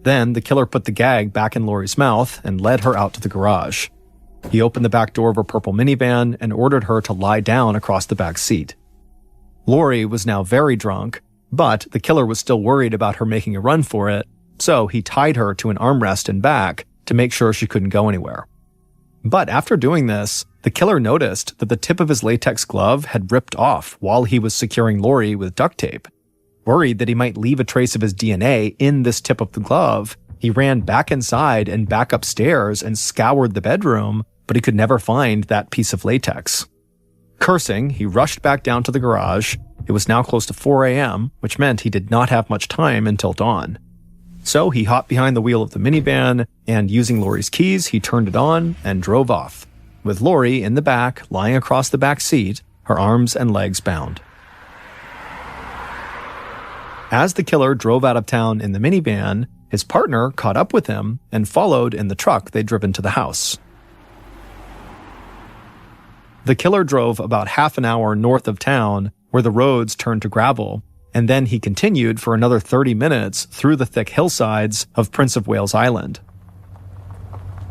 Then the killer put the gag back in Lori's mouth and led her out to the garage. He opened the back door of her purple minivan and ordered her to lie down across the back seat. Lori was now very drunk, but the killer was still worried about her making a run for it, so he tied her to an armrest and back to make sure she couldn't go anywhere. But after doing this, the killer noticed that the tip of his latex glove had ripped off while he was securing Lori with duct tape. Worried that he might leave a trace of his DNA in this tip of the glove, he ran back inside and back upstairs and scoured the bedroom, but he could never find that piece of latex. Cursing, he rushed back down to the garage. It was now close to 4 a.m., which meant he did not have much time until dawn. So he hopped behind the wheel of the minivan, and using Lori's keys, he turned it on and drove off, with Lori in the back, lying across the back seat, her arms and legs bound. As the killer drove out of town in the minivan, his partner caught up with him and followed in the truck they'd driven to the house. The killer drove about half an hour north of town, where the roads turned to gravel, and then he continued for another 30 minutes through the thick hillsides of Prince of Wales Island.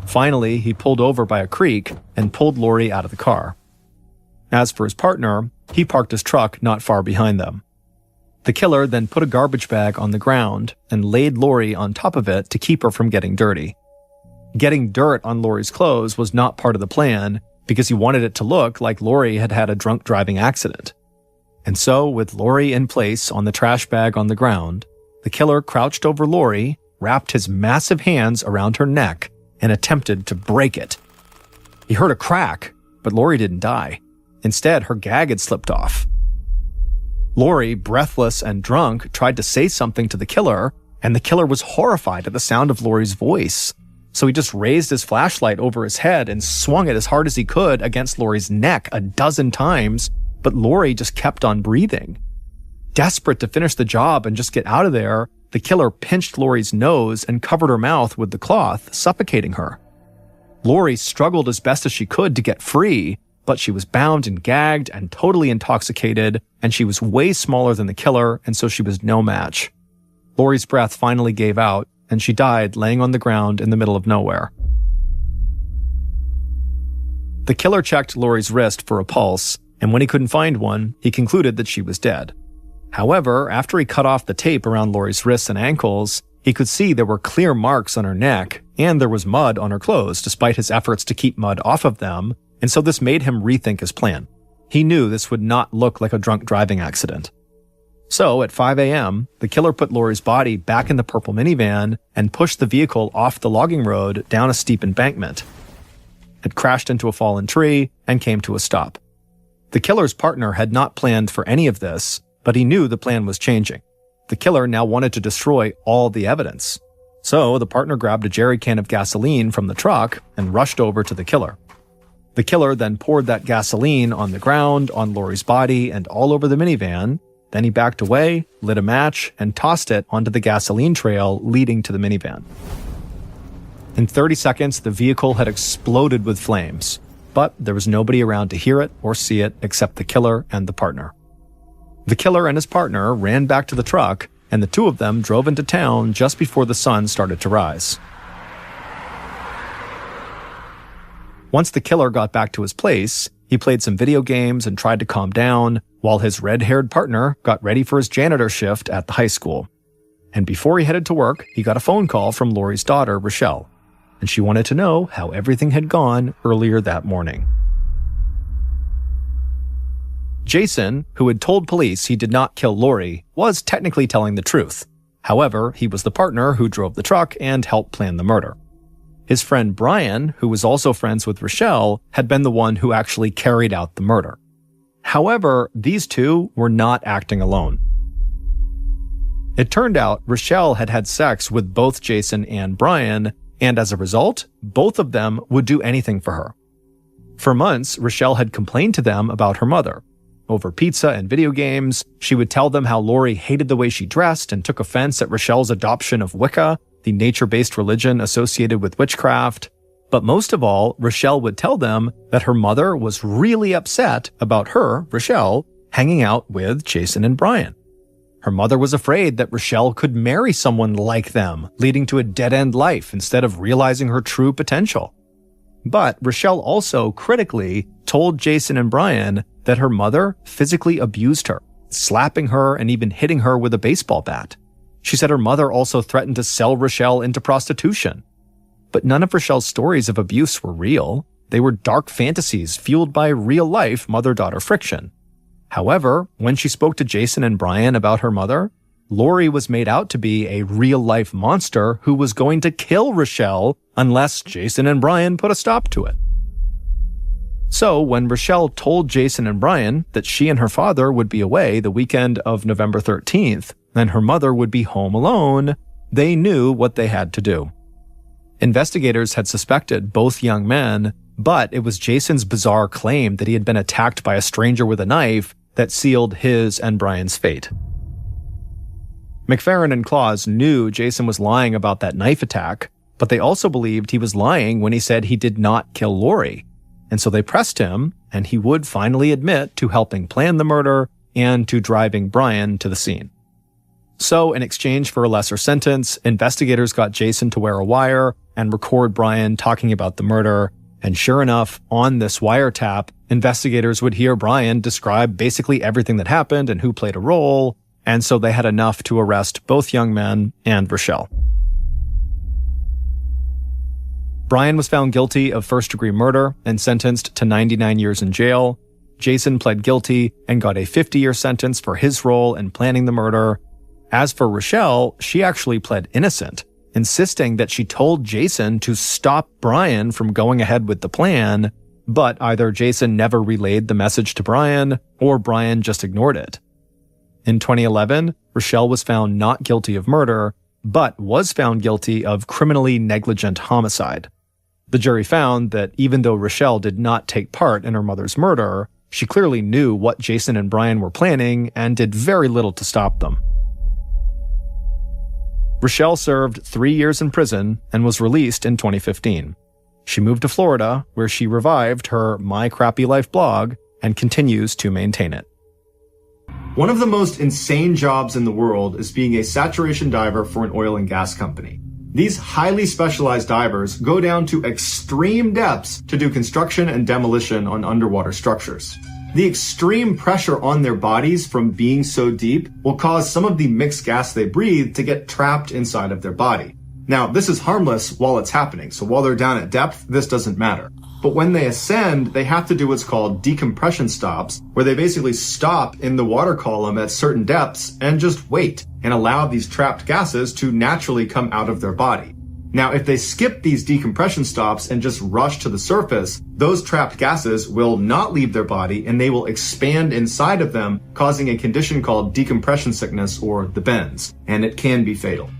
Finally, he pulled over by a creek and pulled Lori out of the car. As for his partner, he parked his truck not far behind them. The killer then put a garbage bag on the ground and laid Lori on top of it to keep her from getting dirty. Getting dirt on Lori's clothes was not part of the plan because he wanted it to look like Lori had had a drunk driving accident. And so, with Lori in place on the trash bag on the ground, the killer crouched over Lori, wrapped his massive hands around her neck, and attempted to break it. He heard a crack, but Lori didn't die. Instead, her gag had slipped off. Lori, breathless and drunk, tried to say something to the killer, and the killer was horrified at the sound of Lori's voice. So he just raised his flashlight over his head and swung it as hard as he could against Lori's neck 12 times, but Lori just kept on breathing. Desperate to finish the job and just get out of there, the killer pinched Lori's nose and covered her mouth with the cloth, suffocating her. Lori struggled as best as she could to get free, but she was bound and gagged and totally intoxicated, and she was way smaller than the killer, and so she was no match. Lori's breath finally gave out, and she died laying on the ground in the middle of nowhere. The killer checked Lori's wrist for a pulse, and when he couldn't find one, he concluded that she was dead. However, after he cut off the tape around Lori's wrists and ankles, he could see there were clear marks on her neck, and there was mud on her clothes despite his efforts to keep mud off of them, and so this made him rethink his plan. He knew this would not look like a drunk driving accident. So at 5 a.m., the killer put Lori's body back in the purple minivan and pushed the vehicle off the logging road down a steep embankment. It crashed into a fallen tree and came to a stop. The killer's partner had not planned for any of this, but he knew the plan was changing. The killer now wanted to destroy all the evidence. So the partner grabbed a jerry can of gasoline from the truck and rushed over to the killer. The killer then poured that gasoline on the ground, on Lori's body, and all over the minivan. Then he backed away, lit a match, and tossed it onto the gasoline trail leading to the minivan. In 30 seconds, the vehicle had exploded with flames, but there was nobody around to hear it or see it except the killer and the partner. The killer and his partner ran back to the truck, and the two of them drove into town just before the sun started to rise. Once the killer got back to his place, he played some video games and tried to calm down, while his red-haired partner got ready for his janitor shift at the high school. And before he headed to work, he got a phone call from Lori's daughter, Rochelle, and she wanted to know how everything had gone earlier that morning. Jason, who had told police he did not kill Lori, was technically telling the truth. However, he was the partner who drove the truck and helped plan the murder. His friend Brian, who was also friends with Rochelle, had been the one who actually carried out the murder. However, these two were not acting alone. It turned out Rochelle had had sex with both Jason and Brian, and as a result, both of them would do anything for her. For months, Rochelle had complained to them about her mother. Over pizza and video games, she would tell them how Lori hated the way she dressed and took offense at Rochelle's adoption of Wicca, the nature-based religion associated with witchcraft. But most of all, Rochelle would tell them that her mother was really upset about her, Rochelle, hanging out with Jason and Brian. Her mother was afraid that Rochelle could marry someone like them, leading to a dead-end life instead of realizing her true potential. But Rochelle also critically told Jason and Brian that her mother physically abused her, slapping her and even hitting her with a baseball bat. She said her mother also threatened to sell Rochelle into prostitution. But none of Rochelle's stories of abuse were real. They were dark fantasies fueled by real-life mother-daughter friction. However, when she spoke to Jason and Brian about her mother, Lori was made out to be a real-life monster who was going to kill Rochelle unless Jason and Brian put a stop to it. So when Rochelle told Jason and Brian that she and her father would be away the weekend of November 13th, and her mother would be home alone, they knew what they had to do. Investigators had suspected both young men, but it was Jason's bizarre claim that he had been attacked by a stranger with a knife that sealed his and Brian's fate. McFerrin and Claus knew Jason was lying about that knife attack, but they also believed he was lying when he said he did not kill Lori. And so they pressed him, and he would finally admit to helping plan the murder and to driving Brian to the scene. So in exchange for a lesser sentence, investigators got Jason to wear a wire and record Brian talking about the murder. And sure enough, on this wiretap, investigators would hear Brian describe basically everything that happened and who played a role, and so they had enough to arrest both young men and Rochelle. Brian was found guilty of first-degree murder and sentenced to 99 years in jail. Jason pled guilty and got a 50-year sentence for his role in planning the murder. As for Rochelle, she actually pled innocent, insisting that she told Jason to stop Brian from going ahead with the plan, but either Jason never relayed the message to Brian, or Brian just ignored it. In 2011, Rochelle was found not guilty of murder, but was found guilty of criminally negligent homicide. The jury found that even though Rochelle did not take part in her mother's murder, she clearly knew what Jason and Brian were planning and did very little to stop them. Rochelle served 3 years in prison and was released in 2015. She moved to Florida, where she revived her My Crappy Life blog and continues to maintain it. One of the most insane jobs in the world is being a saturation diver for an oil and gas company. These highly specialized divers go down to extreme depths to do construction and demolition on underwater structures. The extreme pressure on their bodies from being so deep will cause some of the mixed gas they breathe to get trapped inside of their body. Now, this is harmless while it's happening, so while they're down at depth, this doesn't matter. But when they ascend, they have to do what's called decompression stops, where they basically stop in the water column at certain depths and just wait and allow these trapped gases to naturally come out of their body. Now, if they skip these decompression stops and just rush to the surface, those trapped gases will not leave their body and they will expand inside of them, causing a condition called decompression sickness, or the bends, and it can be fatal.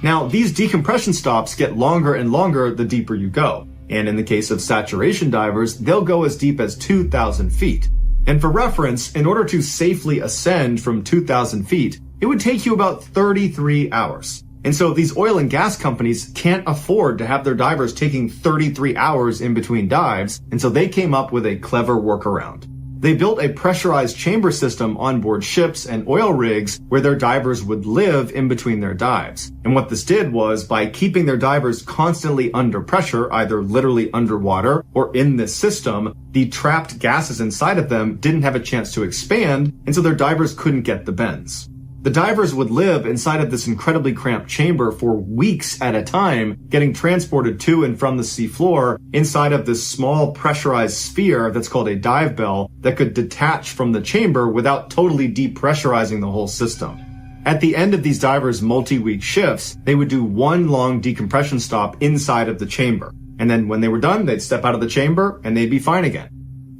Now, these decompression stops get longer and longer the deeper you go. And in the case of saturation divers, they'll go as deep as 2,000 feet. And for reference, in order to safely ascend from 2,000 feet, it would take you about 33 hours. And so these oil and gas companies can't afford to have their divers taking 33 hours in between dives, and so they came up with a clever workaround. They built a pressurized chamber system on board ships and oil rigs where their divers would live in between their dives. And what this did was, by keeping their divers constantly under pressure, either literally underwater or in this system, the trapped gases inside of them didn't have a chance to expand, and so their divers couldn't get the bends. The divers would live inside of this incredibly cramped chamber for weeks at a time, getting transported to and from the seafloor inside of this small pressurized sphere that's called a dive bell that could detach from the chamber without totally depressurizing the whole system. At the end of these divers' multi-week shifts, they would do one long decompression stop inside of the chamber. And then when they were done, they'd step out of the chamber and they'd be fine again.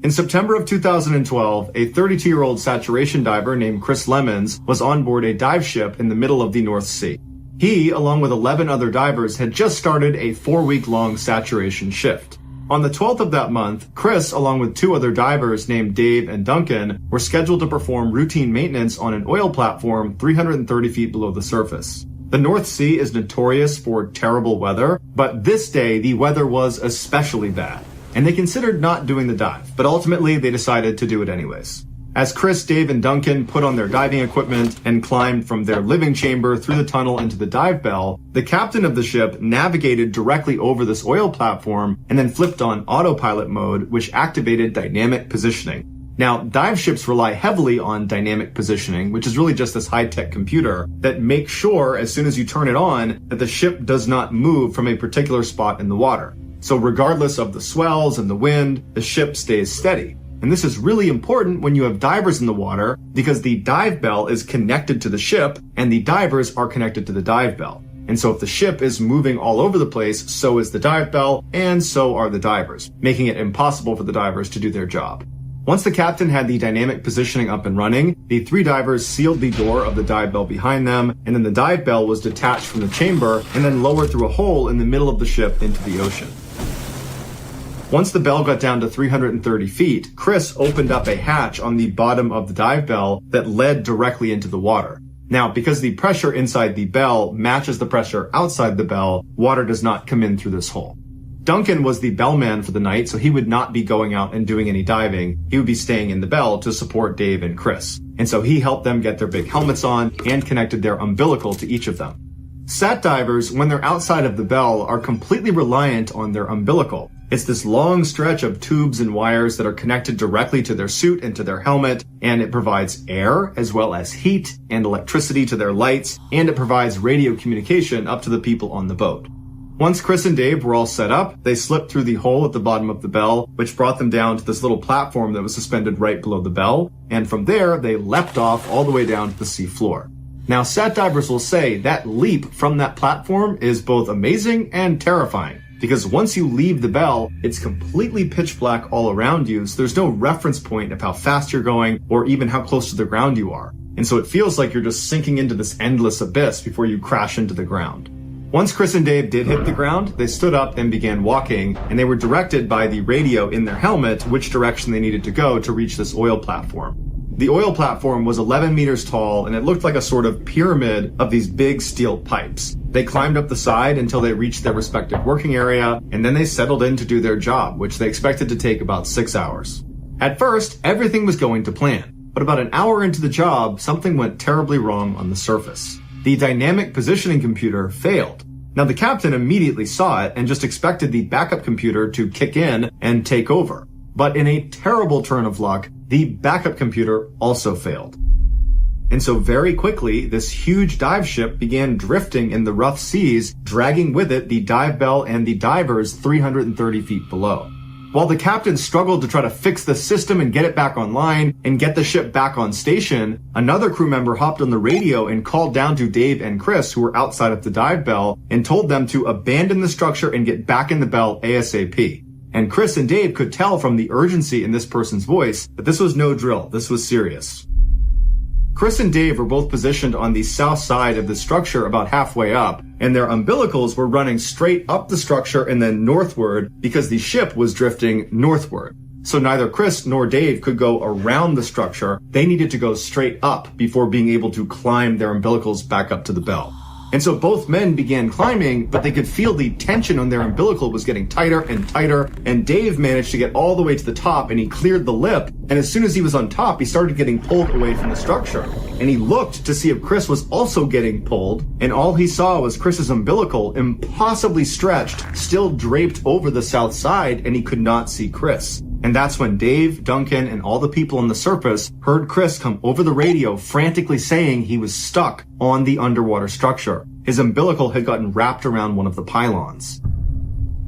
In September of 2012, a 32-year-old saturation diver named Chris Lemons was on board a dive ship in the middle of the North Sea. He, along with 11 other divers, had just started a 4-week-long saturation shift. On the 12th of that month, Chris, along with 2 other divers named Dave and Duncan, were scheduled to perform routine maintenance on an oil platform 330 feet below the surface. The North Sea is notorious for terrible weather, but this day the weather was especially bad, and they considered not doing the dive, but ultimately they decided to do it anyways. As Chris, Dave, and Duncan put on their diving equipment and climbed from their living chamber through the tunnel into the dive bell, the captain of the ship navigated directly over this oil platform and then flipped on autopilot mode, which activated dynamic positioning. Now, dive ships rely heavily on dynamic positioning, which is really just this high-tech computer that makes sure, as soon as you turn it on, that the ship does not move from a particular spot in the water. So regardless of the swells and the wind, the ship stays steady. And this is really important when you have divers in the water, because the dive bell is connected to the ship and the divers are connected to the dive bell. And so if the ship is moving all over the place, so is the dive bell, and so are the divers, making it impossible for the divers to do their job. Once the captain had the dynamic positioning up and running, the 3 divers sealed the door of the dive bell behind them, and then the dive bell was detached from the chamber and then lowered through a hole in the middle of the ship into the ocean. Once the bell got down to 330 feet, Chris opened up a hatch on the bottom of the dive bell that led directly into the water. Now, because the pressure inside the bell matches the pressure outside the bell, water does not come in through this hole. Duncan was the bellman for the night, so he would not be going out and doing any diving. He would be staying in the bell to support Dave and Chris. And so he helped them get their big helmets on and connected their umbilical to each of them. Sat divers, when they're outside of the bell, are completely reliant on their umbilical. It's this long stretch of tubes and wires that are connected directly to their suit and to their helmet, and it provides air as well as heat and electricity to their lights, and it provides radio communication up to the people on the boat. Once Chris and Dave were all set up, they slipped through the hole at the bottom of the bell, which brought them down to this little platform that was suspended right below the bell, and from there they leapt off all the way down to the sea floor. Now, sat divers will say that leap from that platform is both amazing and terrifying, because once you leave the bell, it's completely pitch black all around you, so there's no reference point of how fast you're going or even how close to the ground you are. And so it feels like you're just sinking into this endless abyss before you crash into the ground. Once Chris and Dave did hit the ground, they stood up and began walking, and they were directed by the radio in their helmet which direction they needed to go to reach this oil platform. The oil platform was 11 meters tall, and it looked like a sort of pyramid of these big steel pipes. They climbed up the side until they reached their respective working area, and then they settled in to do their job, which they expected to take about 6 hours. At first, everything was going to plan, but about an hour into the job, something went terribly wrong on the surface. The dynamic positioning computer failed. Now, the captain immediately saw it and just expected the backup computer to kick in and take over. But in a terrible turn of luck, the backup computer also failed. And so very quickly, this huge dive ship began drifting in the rough seas, dragging with it the dive bell and the divers 330 feet below. While the captain struggled to try to fix the system and get it back online and get the ship back on station, another crew member hopped on the radio and called down to Dave and Chris, who were outside of the dive bell, and told them to abandon the structure and get back in the bell ASAP. And Chris and Dave could tell from the urgency in this person's voice that this was no drill, this was serious. Chris and Dave were both positioned on the south side of the structure about halfway up, and their umbilicals were running straight up the structure and then northward because the ship was drifting northward. So neither Chris nor Dave could go around the structure. They needed to go straight up before being able to climb their umbilicals back up to the bell. And so both men began climbing, but they could feel the tension on their umbilical was getting tighter and tighter, and Dave managed to get all the way to the top, and he cleared the lip, and as soon as he was on top, he started getting pulled away from the structure. And he looked to see if Chris was also getting pulled, and all he saw was Chris's umbilical, impossibly stretched, still draped over the south side, and he could not see Chris. And that's when Dave, Duncan, and all the people on the surface heard Chris come over the radio frantically saying he was stuck on the underwater structure. His umbilical had gotten wrapped around one of the pylons.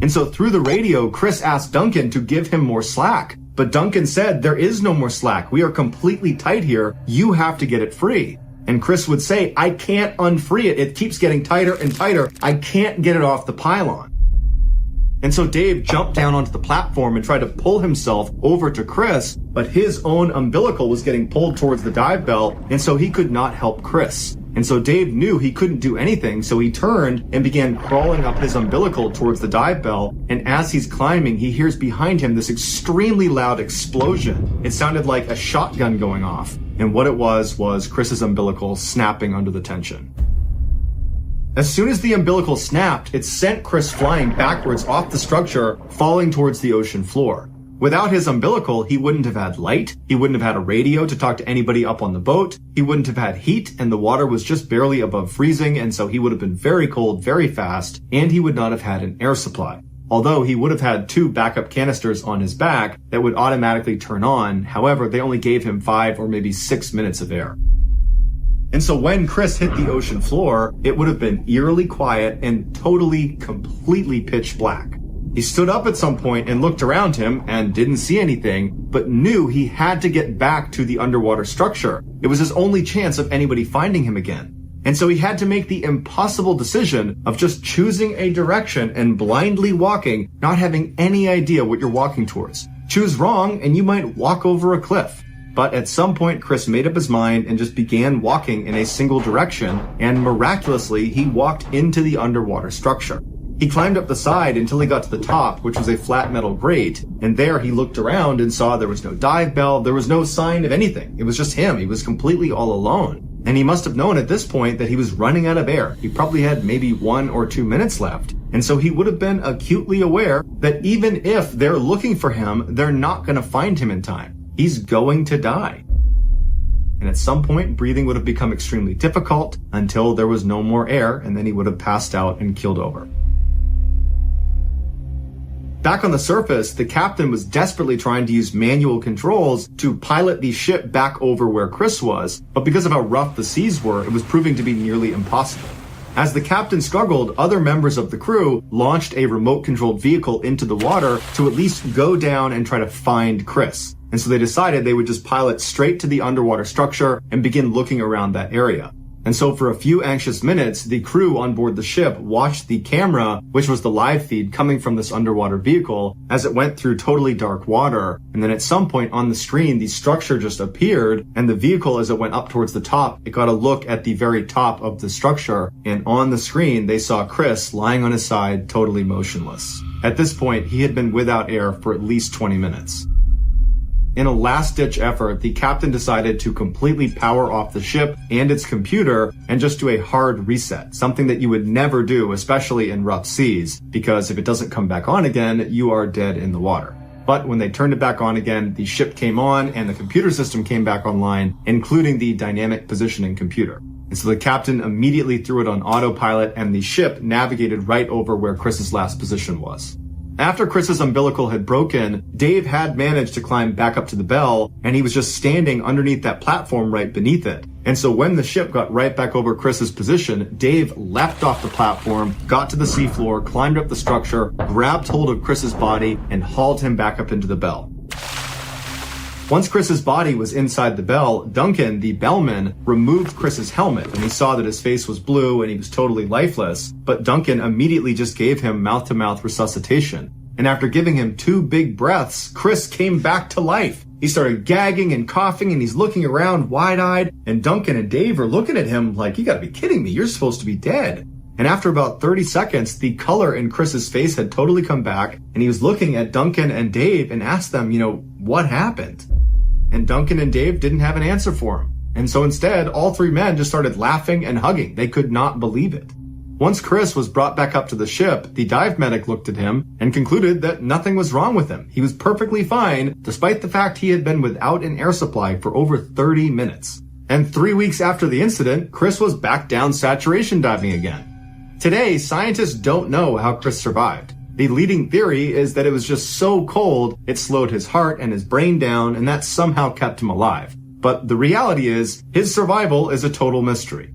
And so through the radio, Chris asked Duncan to give him more slack. But Duncan said, "There is no more slack. We are completely tight here. You have to get it free." And Chris would say, "I can't unfree it. It keeps getting tighter and tighter. I can't get it off the pylon." And so Dave jumped down onto the platform and tried to pull himself over to Chris, but his own umbilical was getting pulled towards the dive bell, and so he could not help Chris. And so Dave knew he couldn't do anything, so he turned and began crawling up his umbilical towards the dive bell, and as he's climbing, he hears behind him this extremely loud explosion. It sounded like a shotgun going off, and what it was Chris's umbilical snapping under the tension. As soon as the umbilical snapped, it sent Chris flying backwards off the structure, falling towards the ocean floor. Without his umbilical, he wouldn't have had light, he wouldn't have had a radio to talk to anybody up on the boat, he wouldn't have had heat, and the water was just barely above freezing, and so he would have been very cold very fast, and he would not have had an air supply. Although he would have had 2 backup canisters on his back that would automatically turn on, however, they only gave him 5 or maybe 6 minutes of air. And so when Chris hit the ocean floor, it would have been eerily quiet and totally, completely pitch black. He stood up at some point and looked around him and didn't see anything, but knew he had to get back to the underwater structure. It was his only chance of anybody finding him again. And so he had to make the impossible decision of just choosing a direction and blindly walking, not having any idea what you're walking towards. Choose wrong and you might walk over a cliff. But at some point, Chris made up his mind and just began walking in a single direction, and miraculously, he walked into the underwater structure. He climbed up the side until he got to the top, which was a flat metal grate, and there he looked around and saw there was no dive bell, there was no sign of anything. It was just him. He was completely all alone. And he must have known at this point that he was running out of air. He probably had maybe 1 or 2 minutes left. And so he would have been acutely aware that even if they're looking for him, they're not going to find him in time. He's going to die. And at some point, breathing would have become extremely difficult until there was no more air, and then he would have passed out and keeled over. Back on the surface, the captain was desperately trying to use manual controls to pilot the ship back over where Chris was, but because of how rough the seas were, it was proving to be nearly impossible. As the captain struggled, other members of the crew launched a remote-controlled vehicle into the water to at least go down and try to find Chris. And so they decided they would just pilot straight to the underwater structure and begin looking around that area. And so for a few anxious minutes, the crew on board the ship watched the camera, which was the live feed coming from this underwater vehicle, as it went through totally dark water. And then at some point on the screen, the structure just appeared, and the vehicle, as it went up towards the top, it got a look at the very top of the structure. And on the screen, they saw Chris lying on his side, totally motionless. At this point, he had been without air for at least 20 minutes. In a last-ditch effort, the captain decided to completely power off the ship and its computer and just do a hard reset, something that you would never do, especially in rough seas, because if it doesn't come back on again, you are dead in the water. But when they turned it back on again, the ship came on and the computer system came back online, including the dynamic positioning computer. And so the captain immediately threw it on autopilot and the ship navigated right over where Chris's last position was. After Chris's umbilical had broken, Dave had managed to climb back up to the bell, and he was just standing underneath that platform right beneath it. And so when the ship got right back over Chris's position, Dave leapt off the platform, got to the seafloor, climbed up the structure, grabbed hold of Chris's body, and hauled him back up into the bell. Once Chris's body was inside the bell, Duncan, the bellman, removed Chris's helmet, and he saw that his face was blue and he was totally lifeless, but Duncan immediately just gave him mouth-to-mouth resuscitation. And after giving him 2 big breaths, Chris came back to life. He started gagging and coughing, and he's looking around wide-eyed, and Duncan and Dave are looking at him like, you gotta be kidding me, you're supposed to be dead. And after about 30 seconds, the color in Chris's face had totally come back, and he was looking at Duncan and Dave and asked them, what happened? And Duncan and Dave didn't have an answer for him. And so instead, all 3 men just started laughing and hugging. They could not believe it. Once Chris was brought back up to the ship, the dive medic looked at him and concluded that nothing was wrong with him. He was perfectly fine, despite the fact he had been without an air supply for over 30 minutes. And 3 weeks after the incident, Chris was back down saturation diving again. Today, scientists don't know how Chris survived. The leading theory is that it was just so cold, it slowed his heart and his brain down, and that somehow kept him alive. But the reality is, his survival is a total mystery.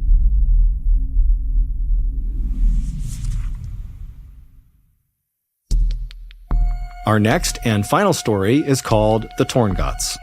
Our next and final story is called The Torn Guts.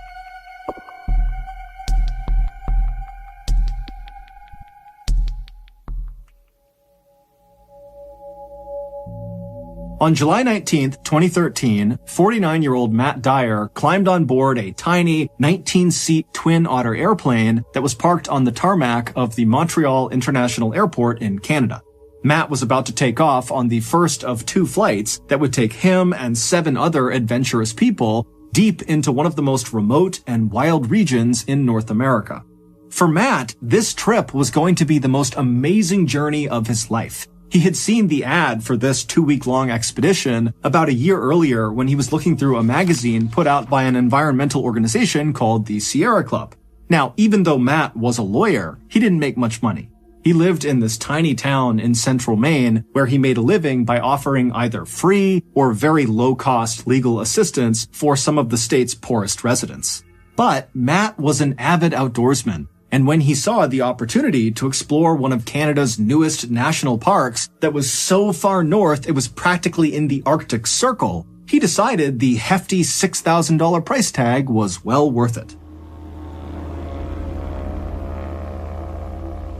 On July 19, 2013, 49-year-old Matt Dyer climbed on board a tiny 19-seat Twin Otter airplane that was parked on the tarmac of the Montreal International Airport in Canada. Matt was about to take off on the first of 2 flights that would take him and 7 other adventurous people deep into one of the most remote and wild regions in North America. For Matt, this trip was going to be the most amazing journey of his life. He had seen the ad for this 2-week-long expedition about a year earlier when he was looking through a magazine put out by an environmental organization called the Sierra Club. Now, even though Matt was a lawyer, he didn't make much money. He lived in this tiny town in central Maine where he made a living by offering either free or very low-cost legal assistance for some of the state's poorest residents. But Matt was an avid outdoorsman. And when he saw the opportunity to explore one of Canada's newest national parks that was so far north it was practically in the Arctic Circle, he decided the hefty $6,000 price tag was well worth it.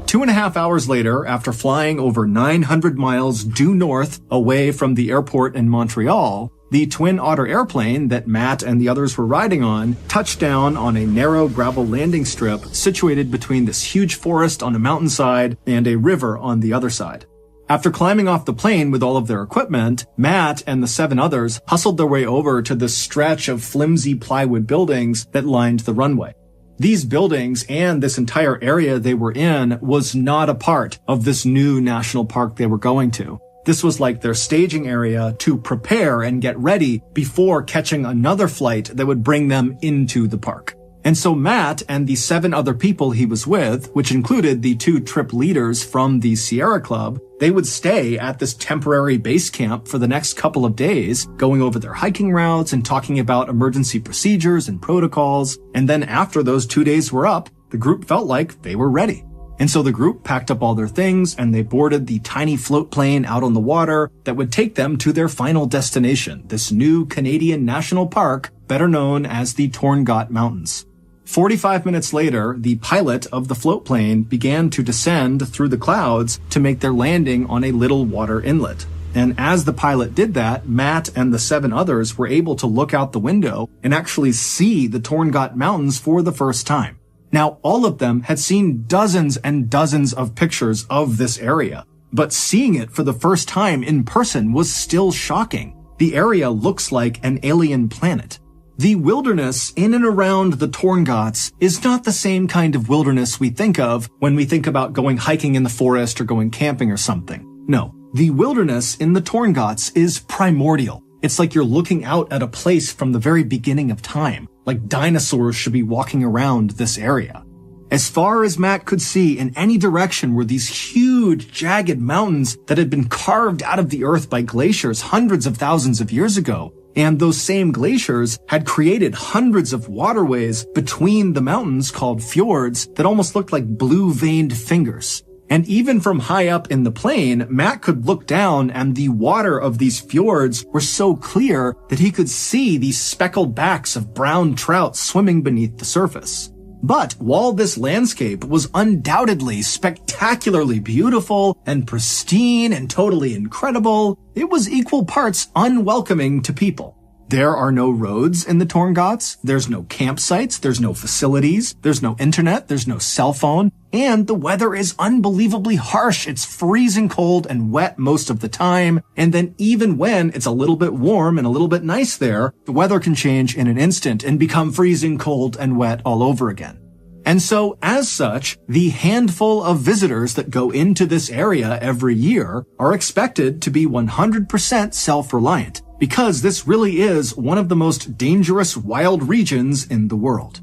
2.5 hours later, after flying over 900 miles due north away from the airport in Montreal, the Twin Otter airplane that Matt and the others were riding on touched down on a narrow gravel landing strip situated between this huge forest on a mountainside and a river on the other side. After climbing off the plane with all of their equipment, Matt and the 7 others hustled their way over to this stretch of flimsy plywood buildings that lined the runway. These buildings and this entire area they were in was not a part of this new national park they were going to. This was like their staging area to prepare and get ready before catching another flight that would bring them into the park. And so Matt and the 7 other people he was with, which included the 2 trip leaders from the Sierra Club, they would stay at this temporary base camp for the next couple of days, going over their hiking routes and talking about emergency procedures and protocols. And then after those 2 days were up, the group felt like they were ready. And so the group packed up all their things and they boarded the tiny float plane out on the water that would take them to their final destination, this new Canadian national park, better known as the Torn Gut Mountains. 45 minutes later, the pilot of the float plane began to descend through the clouds to make their landing on a little water inlet. And as the pilot did that, Matt and the 7 others were able to look out the window and actually see the Torn Gut Mountains for the first time. Now, all of them had seen dozens and dozens of pictures of this area, but seeing it for the first time in person was still shocking. The area looks like an alien planet. The wilderness in and around the Torn Guts is not the same kind of wilderness we think of when we think about going hiking in the forest or going camping or something. No, the wilderness in the Torn Guts is primordial. It's like you're looking out at a place from the very beginning of time, like dinosaurs should be walking around this area. As far as Matt could see, in any direction were these huge, jagged mountains that had been carved out of the earth by glaciers hundreds of thousands of years ago. And those same glaciers had created hundreds of waterways between the mountains called fjords that almost looked like blue-veined fingers. And even from high up in the plain, Matt could look down and the water of these fjords were so clear that he could see these speckled backs of brown trout swimming beneath the surface. But while this landscape was undoubtedly spectacularly beautiful and pristine and totally incredible, it was equal parts unwelcoming to people. There are no roads in the Torngots, there's no campsites, there's no facilities, there's no internet, there's no cell phone, and the weather is unbelievably harsh. It's freezing cold and wet most of the time, and then even when it's a little bit warm and a little bit nice there, the weather can change in an instant and become freezing cold and wet all over again. And so, as such, the handful of visitors that go into this area every year are expected to be 100% self-reliant, because this really is one of the most dangerous wild regions in the world.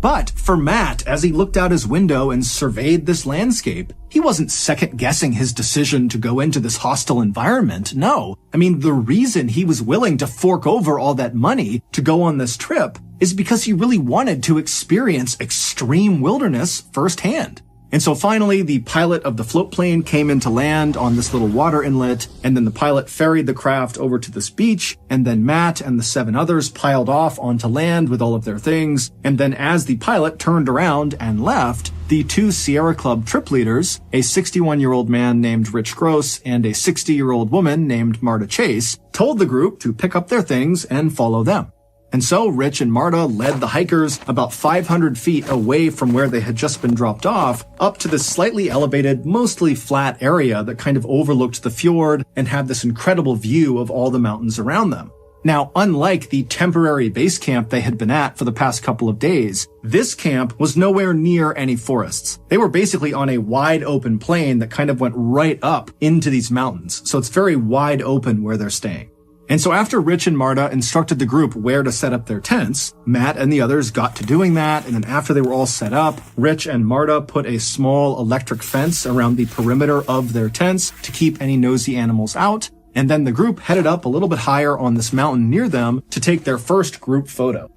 But for Matt, as he looked out his window and surveyed this landscape, he wasn't second-guessing his decision to go into this hostile environment. No. I mean, the reason he was willing to fork over all that money to go on this trip is because he really wanted to experience extreme wilderness firsthand. And so finally, the pilot of the float plane came into land on this little water inlet, and then the pilot ferried the craft over to this beach, and then Matt and the 7 others piled off onto land with all of their things, and then as the pilot turned around and left, the 2 Sierra Club trip leaders, a 61-year-old man named Rich Gross and a 60-year-old woman named Marta Chase, told the group to pick up their things and follow them. And so Rich and Marta led the hikers about 500 feet away from where they had just been dropped off up to this slightly elevated, mostly flat area that kind of overlooked the fjord and had this incredible view of all the mountains around them. Now, unlike the temporary base camp they had been at for the past couple of days, this camp was nowhere near any forests. They were basically on a wide open plain that kind of went right up into these mountains. So it's very wide open where they're staying. And so after Rich and Marta instructed the group where to set up their tents, Matt and the others got to doing that, and then after they were all set up, Rich and Marta put a small electric fence around the perimeter of their tents to keep any nosy animals out, and then the group headed up a little bit higher on this mountain near them to take their first group photo.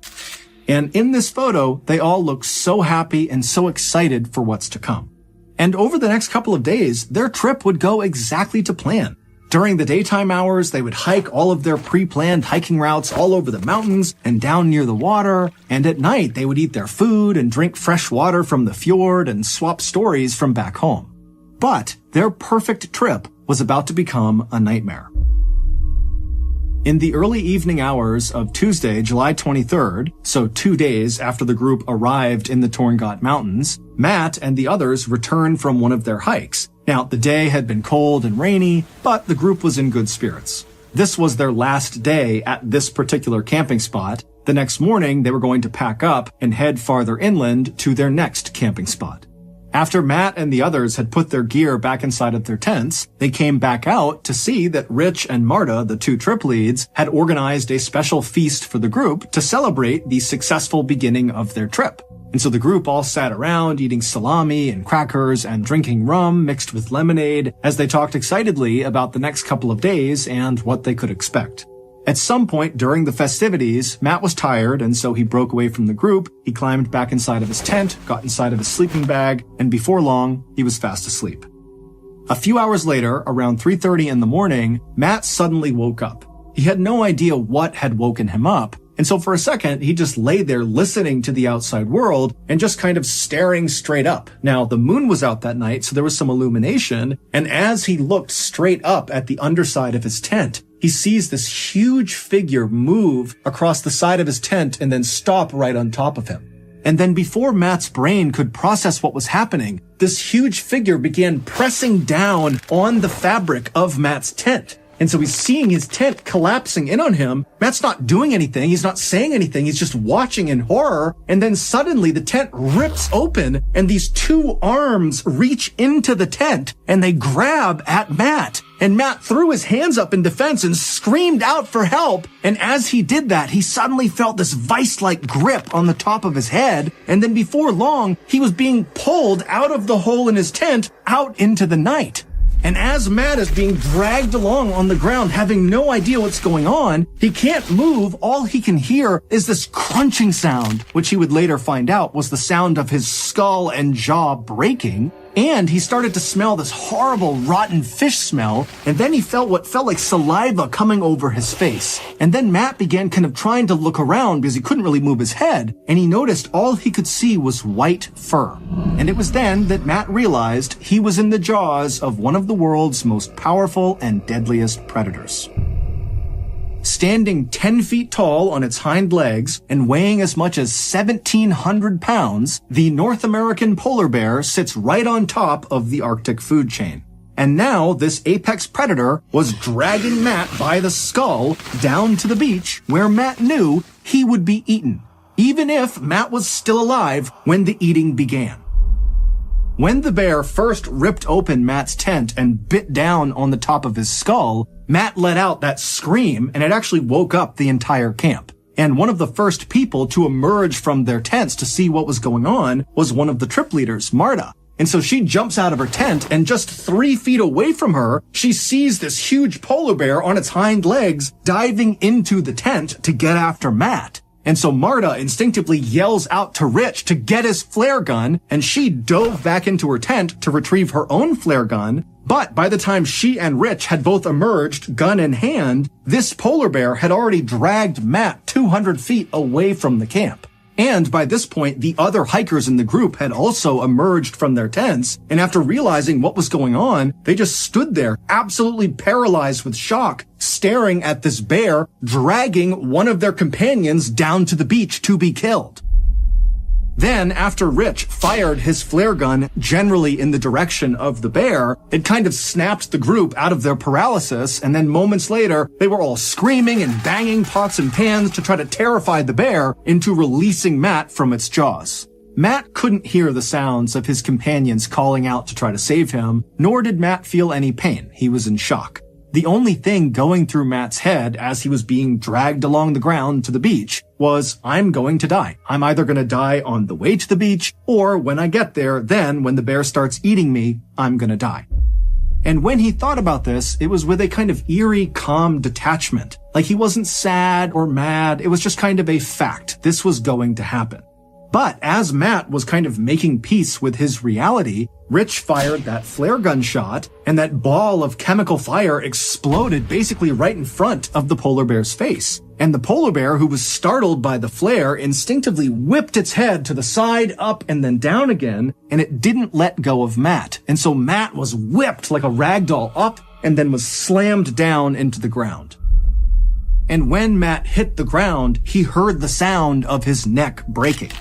And in this photo, they all look so happy and so excited for what's to come. And over the next couple of days, their trip would go exactly to plan. During the daytime hours, they would hike all of their pre-planned hiking routes all over the mountains and down near the water, and at night they would eat their food and drink fresh water from the fjord and swap stories from back home. But their perfect trip was about to become a nightmare. In the early evening hours of Tuesday, July 23rd, so 2 days after the group arrived in the Torngot Mountains, Matt and the others returned from one of their hikes. Now, the day had been cold and rainy, but the group was in good spirits. This was their last day at this particular camping spot. The next morning, they were going to pack up and head farther inland to their next camping spot. After Matt and the others had put their gear back inside of their tents, they came back out to see that Rich and Marta, the 2 trip leads, had organized a special feast for the group to celebrate the successful beginning of their trip. And so the group all sat around eating salami and crackers and drinking rum mixed with lemonade as they talked excitedly about the next couple of days and what they could expect. At some point during the festivities, Matt was tired, and so he broke away from the group. He climbed back inside of his tent, got inside of his sleeping bag, and before long, he was fast asleep. A few hours later, around 3:30 in the morning, Matt suddenly woke up. He had no idea what had woken him up, and so for a second, he just lay there listening to the outside world and just kind of staring straight up. Now, the moon was out that night, so there was some illumination, and as he looked straight up at the underside of his tent, he sees this huge figure move across the side of his tent and then stop right on top of him. And then before Matt's brain could process what was happening, this huge figure began pressing down on the fabric of Matt's tent. And so he's seeing his tent collapsing in on him. Matt's not doing anything. He's not saying anything. He's just watching in horror. And then suddenly the tent rips open and these two arms reach into the tent and they grab at Matt. And Matt threw his hands up in defense and screamed out for help. And as he did that, he suddenly felt this vice-like grip on the top of his head. And then before long, he was being pulled out of the hole in his tent out into the night. And as Matt is being dragged along on the ground, having no idea what's going on, he can't move. All he can hear is this crunching sound, which he would later find out was the sound of his skull and jaw breaking. And he started to smell this horrible rotten fish smell, and then he felt what felt like saliva coming over his face. And then Matt began kind of trying to look around because he couldn't really move his head, and he noticed all he could see was white fur. And it was then that Matt realized he was in the jaws of one of the world's most powerful and deadliest predators. Standing 10 feet tall on its hind legs and weighing as much as 1,700 pounds, the North American polar bear sits right on top of the Arctic food chain. And now this apex predator was dragging Matt by the skull down to the beach where Matt knew he would be eaten, even if Matt was still alive when the eating began. When the bear first ripped open Matt's tent and bit down on the top of his skull, Matt let out that scream, and it actually woke up the entire camp. And one of the first people to emerge from their tents to see what was going on was one of the trip leaders, Marta. And so she jumps out of her tent, and just 3 feet away from her, she sees this huge polar bear on its hind legs diving into the tent to get after Matt. And so Marta instinctively yells out to Rich to get his flare gun, and she dove back into her tent to retrieve her own flare gun. But by the time she and Rich had both emerged, gun in hand, this polar bear had already dragged Matt 200 feet away from the camp. And by this point, the other hikers in the group had also emerged from their tents, and after realizing what was going on, they just stood there, absolutely paralyzed with shock, staring at this bear dragging one of their companions down to the beach to be killed. Then, after Rich fired his flare gun generally in the direction of the bear, it kind of snapped the group out of their paralysis, and then moments later, they were all screaming and banging pots and pans to try to terrify the bear into releasing Matt from its jaws. Matt couldn't hear the sounds of his companions calling out to try to save him, nor did Matt feel any pain. He was in shock. The only thing going through Matt's head as he was being dragged along the ground to the beach was, I'm going to die. I'm either going to die on the way to the beach, or when I get there, then when the bear starts eating me, I'm going to die. And when he thought about this, it was with a kind of eerie, calm detachment. Like he wasn't sad or mad. It was just kind of a fact. This was going to happen. But as Matt was kind of making peace with his reality, Rich fired that flare gun shot, and that ball of chemical fire exploded basically right in front of the polar bear's face. And the polar bear, who was startled by the flare, instinctively whipped its head to the side, up, and then down again, and it didn't let go of Matt. And so Matt was whipped like a rag doll up, and then was slammed down into the ground. And when Matt hit the ground, he heard the sound of his neck breaking.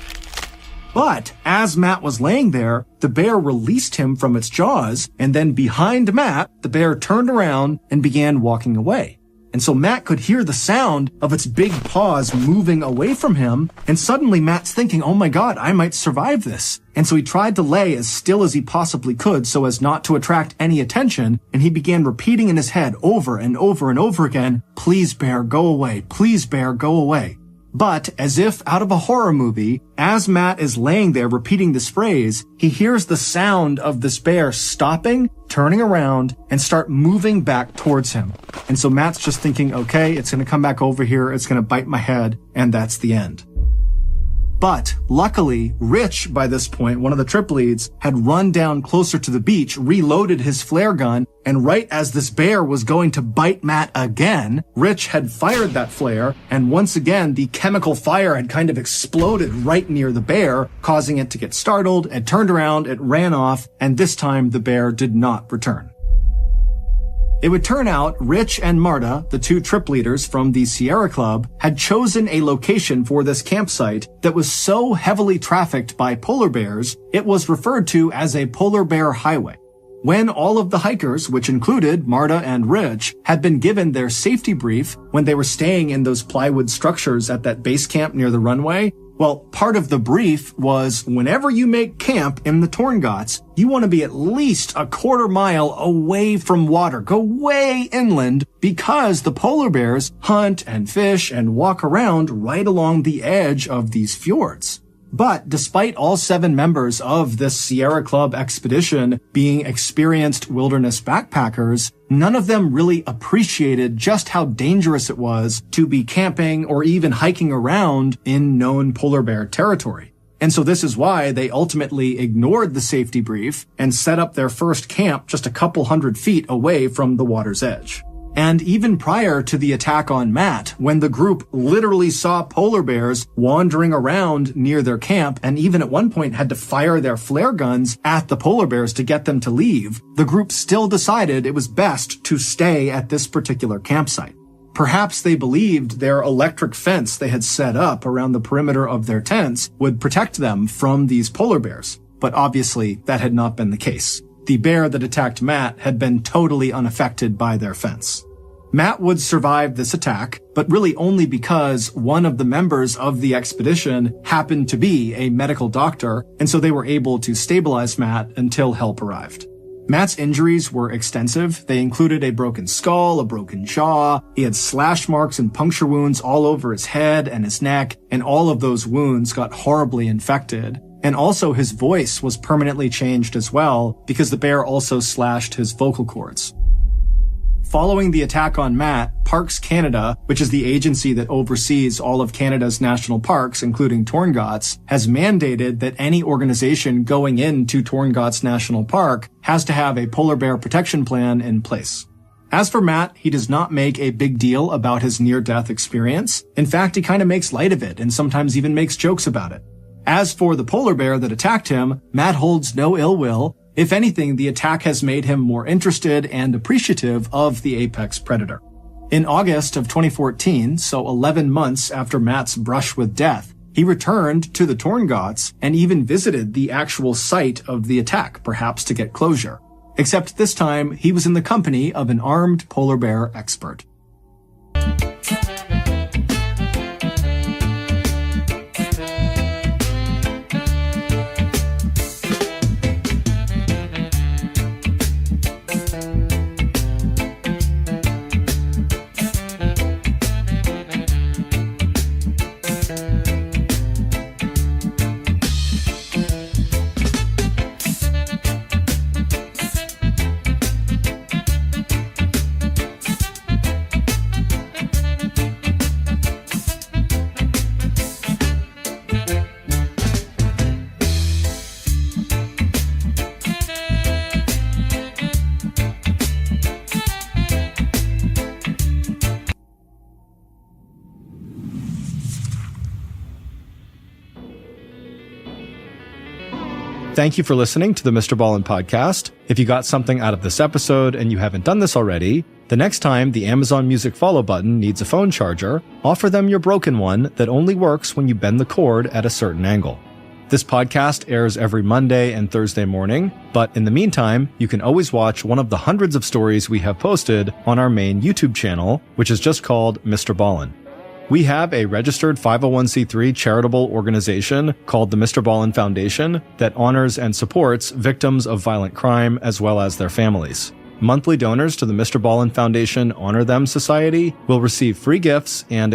But as Matt was laying there, the bear released him from its jaws, and then behind Matt, the bear turned around and began walking away. And so Matt could hear the sound of its big paws moving away from him, and suddenly Matt's thinking, oh my God, I might survive this. And so he tried to lay as still as he possibly could so as not to attract any attention, and he began repeating in his head over and over and over again, please bear, go away, please bear, go away. But, as if out of a horror movie, as Matt is laying there repeating this phrase, he hears the sound of this bear stopping, turning around, and start moving back towards him. And so Matt's just thinking, okay, it's going to come back over here, it's going to bite my head, and that's the end. But, luckily, Rich, by this point, one of the trip leads, had run down closer to the beach, reloaded his flare gun, and right as this bear was going to bite Matt again, Rich had fired that flare, and once again, the chemical fire had kind of exploded right near the bear, causing it to get startled. It turned around, it ran off, and this time the bear did not return. It would turn out Rich and Marta, the two trip leaders from the Sierra Club, had chosen a location for this campsite that was so heavily trafficked by polar bears, it was referred to as a polar bear highway. when all of the hikers, which included Marta and Rich, had been given their safety brief when they were staying in those plywood structures at that base camp near the runway, well, part of the brief was whenever you make camp in the Torngots, you want to be at least a quarter mile away from water. Go way inland because the polar bears hunt and fish and walk around right along the edge of these fjords. But despite all 7 members of this Sierra Club expedition being experienced wilderness backpackers, none of them really appreciated just how dangerous it was to be camping or even hiking around in known polar bear territory. And so this is why they ultimately ignored the safety brief and set up their first camp just a couple hundred feet away from the water's edge. And even prior to the attack on Matt, when the group literally saw polar bears wandering around near their camp and even at one point had to fire their flare guns at the polar bears to get them to leave, the group still decided it was best to stay at this particular campsite. Perhaps they believed their electric fence they had set up around the perimeter of their tents would protect them from these polar bears. But obviously, that had not been the case. The bear that attacked Matt had been totally unaffected by their fence. Matt would survive this attack, but really only because one of the members of the expedition happened to be a medical doctor, and so they were able to stabilize Matt until help arrived. Matt's injuries were extensive. They included a broken skull, a broken jaw. He had slash marks and puncture wounds all over his head and his neck, and all of those wounds got horribly infected. And also his voice was permanently changed as well because the bear also slashed his vocal cords. Following the attack on Matt, Parks Canada, which is the agency that oversees all of Canada's national parks, including Torngots, has mandated that any organization going into Torngots National Park has to have a polar bear protection plan in place. As for Matt, he does not make a big deal about his near-death experience. In fact, he kind of makes light of it and sometimes even makes jokes about it. As for the polar bear that attacked him, Matt holds no ill will. If anything, the attack has made him more interested and appreciative of the apex predator. In August of 2014, so 11 months after Matt's brush with death, he returned to the Torngots and even visited the actual site of the attack, perhaps to get closure. Except this time, he was in the company of an armed polar bear expert. Thank you for listening to the Mr. Ballin podcast. If you got something out of this episode and you haven't done this already, the next time the Amazon Music follow button needs a phone charger, offer them your broken one that only works when you bend the cord at a certain angle. This podcast airs every Monday and Thursday morning, but in the meantime, you can always watch one of the hundreds of stories we have posted on our main YouTube channel, which is just called Mr. Ballin. We have a registered 501c3 charitable organization called the Mr. Ballin Foundation that honors and supports victims of violent crime as well as their families. Monthly donors to the Mr. Ballin Foundation Honor Them Society will receive free gifts and